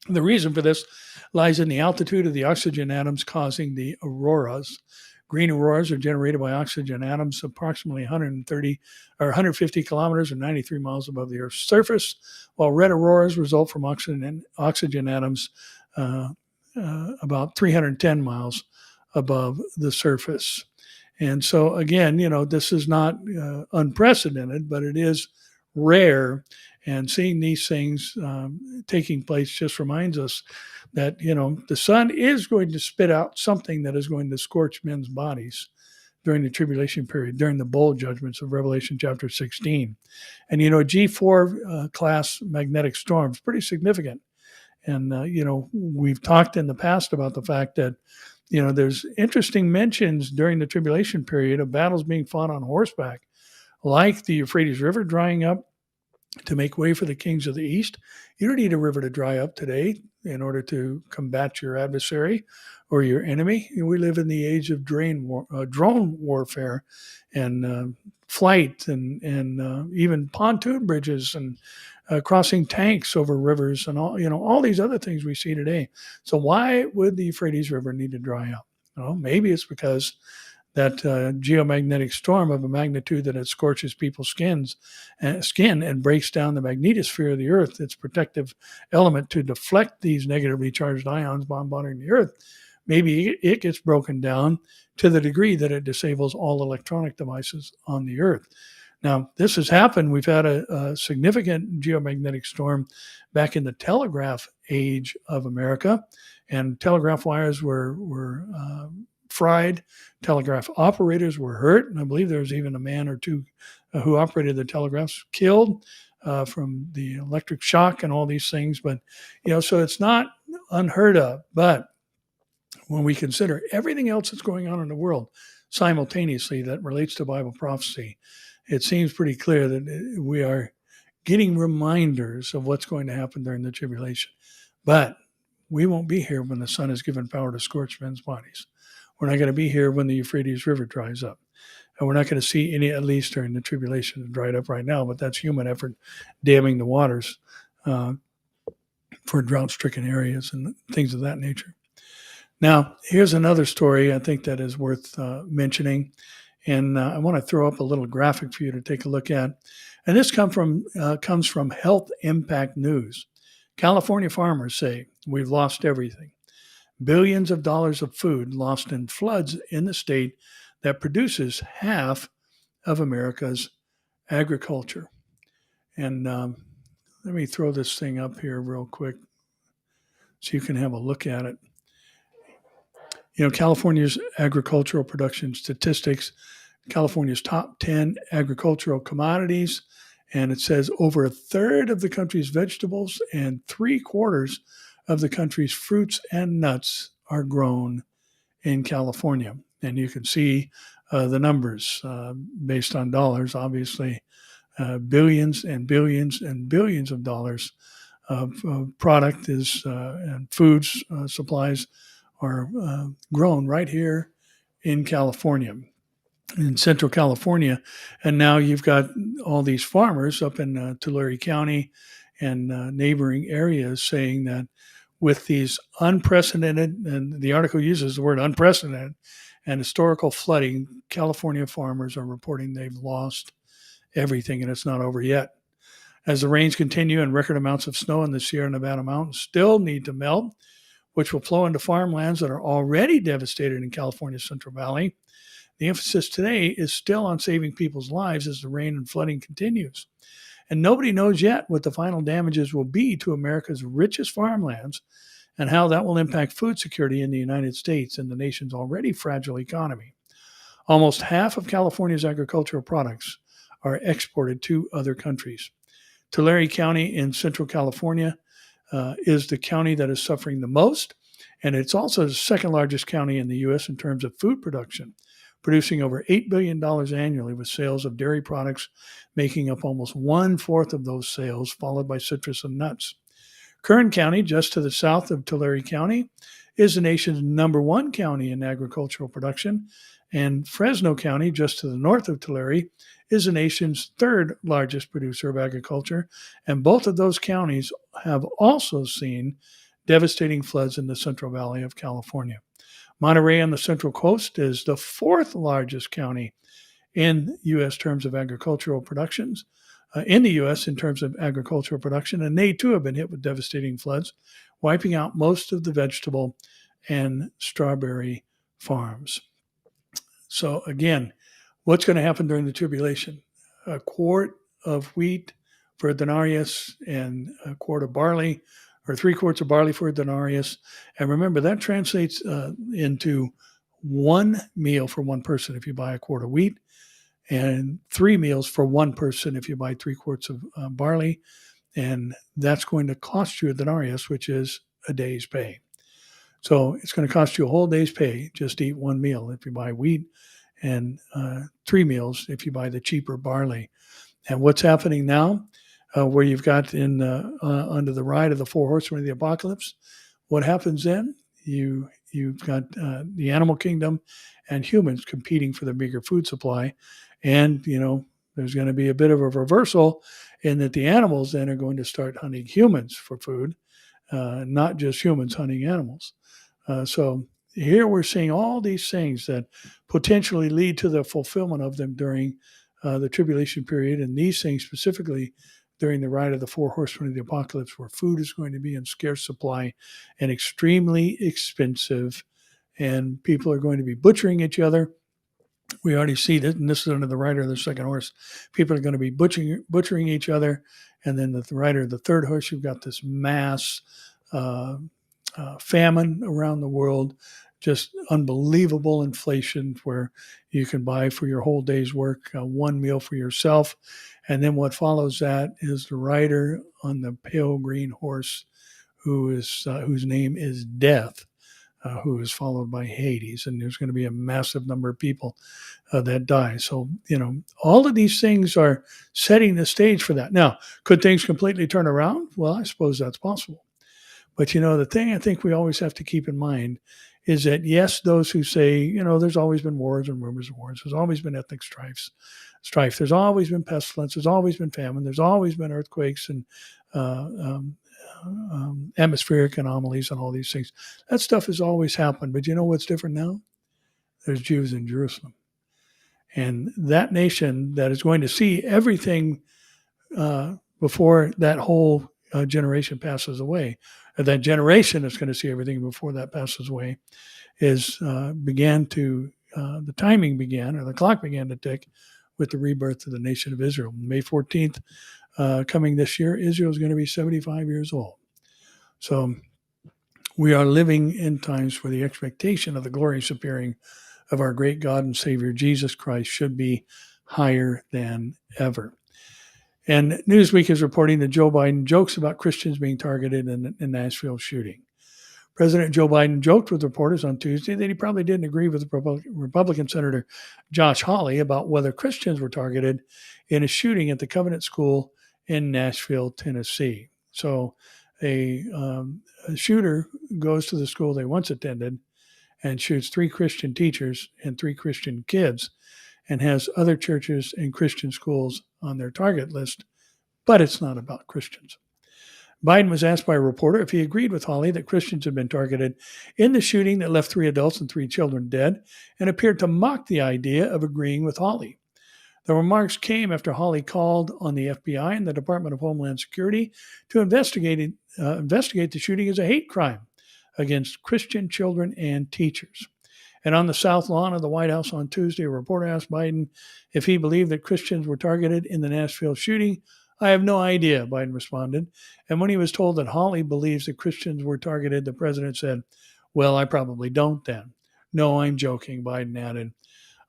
The reason for this lies in the altitude of the oxygen atoms causing the auroras. Green auroras are generated by oxygen atoms approximately 150 kilometers or 93 miles above the Earth's surface, while red auroras result from oxygen atoms about 310 miles above the surface. And so, again, this is not unprecedented, but it is rare. And seeing these things taking place just reminds us that, the sun is going to spit out something that is going to scorch men's bodies during the tribulation period, during the bowl judgments of Revelation chapter 16. And, G4 class magnetic storms, pretty significant. And, we've talked in the past about the fact that, there's interesting mentions during the tribulation period of battles being fought on horseback, like the Euphrates River drying up to make way for the kings of the east. You don't need a river to dry up today in order to combat your adversary or your enemy. We live in the age of drone warfare and flight and even pontoon bridges and crossing tanks over rivers and all these other things we see today. So why would the Euphrates River need to dry up? Well, maybe it's because that geomagnetic storm of a magnitude that it scorches people's skin and breaks down the magnetosphere of the Earth, its protective element to deflect these negatively charged ions bombarding the Earth. Maybe it gets broken down to the degree that it disables all electronic devices on the Earth. Now, this has happened. We've had a significant geomagnetic storm back in the telegraph age of America, and telegraph wires were fried. Telegraph operators were hurt, and I believe there was even a man or two who operated the telegraphs killed from the electric shock and all these things. But, so it's not unheard of. But when we consider everything else that's going on in the world simultaneously that relates to Bible prophecy, it seems pretty clear that we are getting reminders of what's going to happen during the tribulation. But we won't be here when the sun is given power to scorch men's bodies. We're not going to be here when the Euphrates River dries up. And we're not going to see any, at least during the tribulation, it's dried up right now, but that's human effort damming the waters for drought-stricken areas and things of that nature. Now, here's another story I think that is worth mentioning. And I want to throw up a little graphic for you to take a look at. And this comes from Health Impact News. California farmers say, we've lost everything. Billions of dollars of food lost in floods in the state that produces half of America's agriculture. And let me throw this thing up here real quick so you can have a look at it. California's agricultural production statistics, California's top 10 agricultural commodities, and it says over a third of the country's vegetables and 3/4 of the country's fruits and nuts are grown in California. And you can see the numbers based on dollars, obviously, billions and billions and billions of dollars of product and foods, supplies are grown right here in California, in Central California. And now you've got all these farmers up in Tulare County and neighboring areas saying that with these unprecedented, and the article uses the word unprecedented, and historical flooding, California farmers are reporting they've lost everything, and it's not over yet. As the rains continue and record amounts of snow in the Sierra Nevada mountains still need to melt, which will flow into farmlands that are already devastated in California's Central Valley, the emphasis today is still on saving people's lives as the rain and flooding continues. And nobody knows yet what the final damages will be to America's richest farmlands and how that will impact food security in the United States and the nation's already fragile economy. Almost half of California's agricultural products are exported to other countries. Tulare County in Central California is the county that is suffering the most, and it's also the second largest county in the U.S. in terms of food production, producing over $8 billion annually with sales of dairy products making up almost 1/4 of those sales, followed by citrus and nuts. Kern County, just to the south of Tulare County, is the nation's #1 county in agricultural production, and Fresno County, just to the north of Tulare, is the nation's 3rd largest producer of agriculture, and both of those counties have also seen devastating floods in the Central Valley of California. Monterey on the Central Coast is the 4th largest county in U.S. terms of agricultural productions, in the U.S. in terms of agricultural production, and they too have been hit with devastating floods, wiping out most of the vegetable and strawberry farms. So again, what's going to happen during the tribulation? A quart of wheat for a denarius and a quart of barley, or 3 quarts of barley for a denarius. And remember, that translates into 1 meal for 1 person if you buy a quart of wheat, and 3 meals for 1 person if you buy 3 quarts of barley. And that's going to cost you a denarius, which is a day's pay. So it's going to cost you a whole day's pay just to eat 1 meal if you buy wheat, and 3 meals if you buy the cheaper barley. And what's happening now, where you've got under the ride of the 4 horsemen of the apocalypse, what happens then? You've got the animal kingdom and humans competing for the bigger food supply. And, there's going to be a bit of a reversal in that the animals then are going to start hunting humans for food, not just humans hunting animals. So here we're seeing all these things that potentially lead to the fulfillment of them during the tribulation period, and these things specifically during the ride of the 4 horsemen of the apocalypse, where food is going to be in scarce supply and extremely expensive, and people are going to be butchering each other. We already see that, and this is under the rider of the 2nd horse. People are going to be butchering each other, and then the rider of the 3rd horse, you've got this mass famine around the world, just unbelievable inflation where you can buy for your whole day's work 1 meal for yourself. And then what follows that is the rider on the pale green horse, whose name is Death, who is followed by Hades. And there's going to be a massive number of people that die. So, all of these things are setting the stage for that. Now, could things completely turn around? Well, I suppose that's possible. But, the thing I think we always have to keep in mind is that, yes, those who say, there's always been wars and rumors of wars. There's always been ethnic strife. There's always been pestilence. There's always been famine. There's always been earthquakes and atmospheric anomalies and all these things. That stuff has always happened. But you know what's different now? There's Jews in Jerusalem. And that nation that is going to see everything before that whole generation passes away, that generation that's going to see everything before that passes away, the clock began to tick with the rebirth of the nation of Israel. May 14th, coming this year, Israel is going to be 75 years old. So we are living in times where the expectation of the glorious appearing of our great God and Savior Jesus Christ should be higher than ever. And Newsweek is reporting that Joe Biden jokes about Christians being targeted in the Nashville shooting. President Joe Biden joked with reporters on Tuesday that he probably didn't agree with Republican Senator Josh Hawley about whether Christians were targeted in a shooting at the Covenant School in Nashville, Tennessee. So a shooter goes to the school they once attended and shoots 3 Christian teachers and 3 Christian kids, and has other churches and Christian schools on their target list, but it's not about Christians. Biden was asked by a reporter if he agreed with Hawley that Christians had been targeted in the shooting that left 3 adults and 3 children dead, and appeared to mock the idea of agreeing with Hawley. The remarks came after Hawley called on the FBI and the Department of Homeland Security to investigate the shooting as a hate crime against Christian children and teachers. And on the South Lawn of the White House on Tuesday, a reporter asked Biden if he believed that Christians were targeted in the Nashville shooting. I have no idea, Biden responded. And when he was told that Hawley believes that Christians were targeted, the president said, well, I probably don't then. No, I'm joking, Biden added.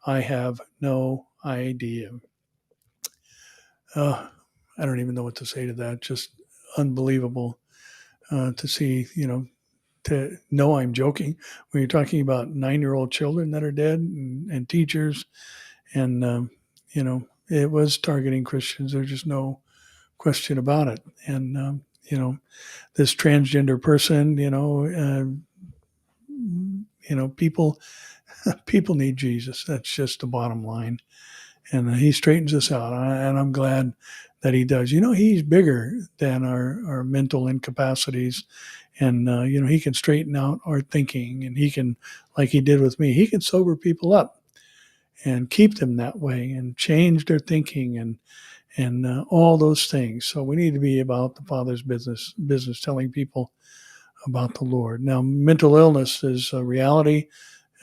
I have no idea. I don't even know what to say to that. Just unbelievable to see, to know I'm joking when you're talking about 9-year-old children that are dead and teachers. And, it was targeting Christians. There's just no question about it. And, this transgender person, people need Jesus. That's just the bottom line. And he straightens us out. And I'm glad that he does. He's bigger than our mental incapacities. And, he can straighten out our thinking, and he can, like he did with me, he can sober people up and keep them that way and change their thinking and all those things. So we need to be about the Father's business, telling people about the Lord. Now, mental illness is a reality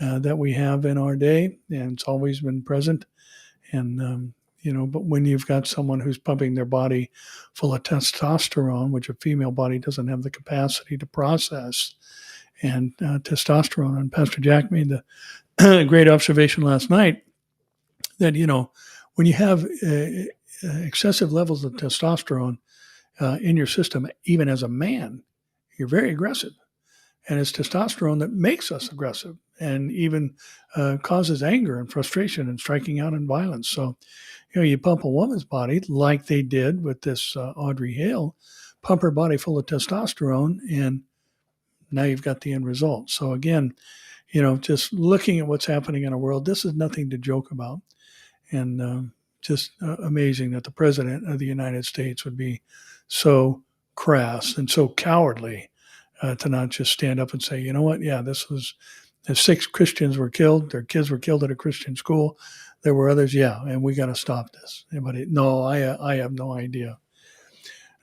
that we have in our day, and it's always been present. And, but when you've got someone who's pumping their body full of testosterone, which a female body doesn't have the capacity to process, and testosterone, and Pastor Jack made the great observation last night that, when you have excessive levels of testosterone in your system, even as a man, you're very aggressive. And it's testosterone that makes us aggressive and even causes anger and frustration and striking out in violence. So, you pump a woman's body like they did with this Audrey Hale, pump her body full of testosterone, and now you've got the end result. So again, just looking at what's happening in our world, this is nothing to joke about. And just amazing that the president of the United States would be so crass and so cowardly to not just stand up and say, you know what, yeah, this was, 6 Christians were killed, their kids were killed at a Christian school. There were others, yeah, and we got to stop this. Anybody? No, I have no idea.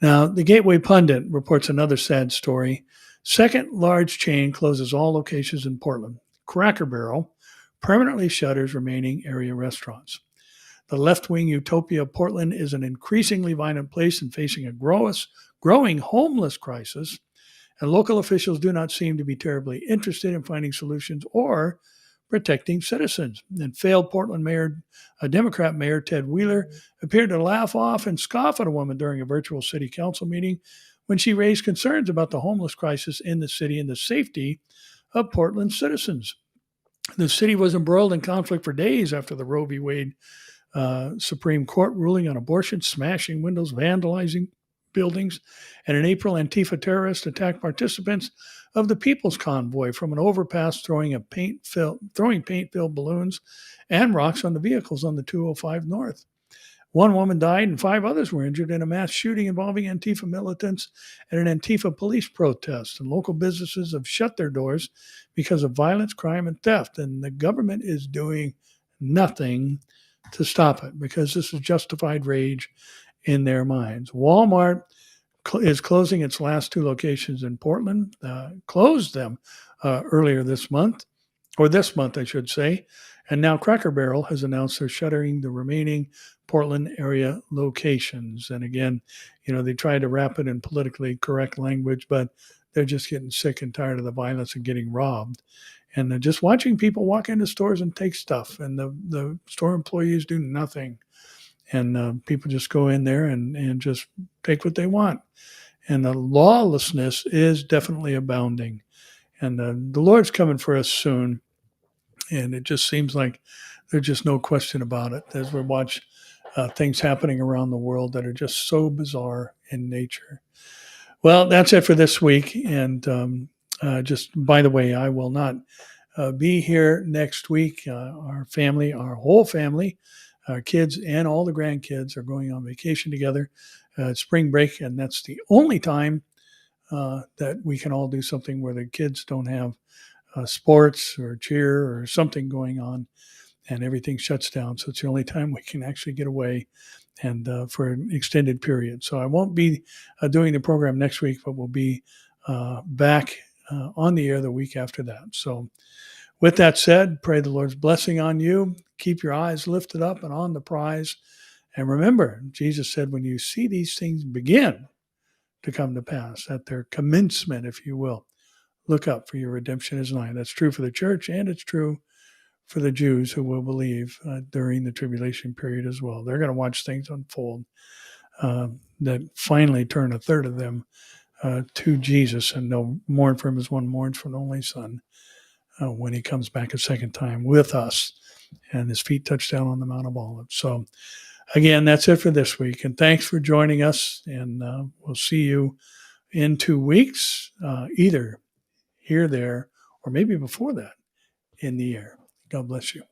Now, the Gateway Pundit reports another sad story. Second large chain closes all locations in Portland. Cracker Barrel permanently shutters remaining area restaurants. The left-wing utopia of Portland is an increasingly violent place and facing a growing homeless crisis, and local officials do not seem to be terribly interested in finding solutions or protecting citizens. And failed Portland Democrat Mayor Ted Wheeler appeared to laugh off and scoff at a woman during a virtual city council meeting when she raised concerns about the homeless crisis in the city and the safety of Portland citizens. The city was embroiled in conflict for days after the Roe v. Wade Supreme Court ruling on abortion, smashing windows, vandalizing buildings, and in April, Antifa terrorists attacked participants of the People's Convoy from an overpass, throwing paint-filled balloons and rocks on the vehicles on the 205 North. One woman died and 5 others were injured in a mass shooting involving Antifa militants at an Antifa police protest. And local businesses have shut their doors because of violence, crime, and theft. And the government is doing nothing to stop it because this is justified rage in their minds. Walmart is closing its last 2 locations in Portland, closed them earlier this month, I should say. And now Cracker Barrel has announced they're shuttering the remaining Portland area locations. And again, they try to wrap it in politically correct language, but they're just getting sick and tired of the violence and getting robbed. And they're just watching people walk into stores and take stuff, and the store employees do nothing. And people just go in there and just take what they want. And the lawlessness is definitely abounding. And the Lord's coming for us soon. And it just seems like there's just no question about it as we watch things happening around the world that are just so bizarre in nature. Well, that's it for this week. And just by the way, I will not be here next week. Our whole family, our kids and all the grandkids are going on vacation together. Spring break, and that's the only time that we can all do something where the kids don't have sports or cheer or something going on, and everything shuts down. So it's the only time we can actually get away and for an extended period. So I won't be doing the program next week, but we'll be back on the air the week after that. So with that said, pray the Lord's blessing on you. Keep your eyes lifted up and on the prize. And remember, Jesus said, when you see these things begin to come to pass, at their commencement, if you will, look up, for your redemption is nigh. That's true for the church, and it's true for the Jews who will believe during the tribulation period as well. They're going to watch things unfold that finally turn a third of them to Jesus, and they'll mourn for him as one mourns for an only son when he comes back a second time with us and his feet touch down on the Mount of Olives. So again, that's it for this week. And thanks for joining us. And we'll see you in 2 weeks, either here, there, or maybe before that in the air. God bless you.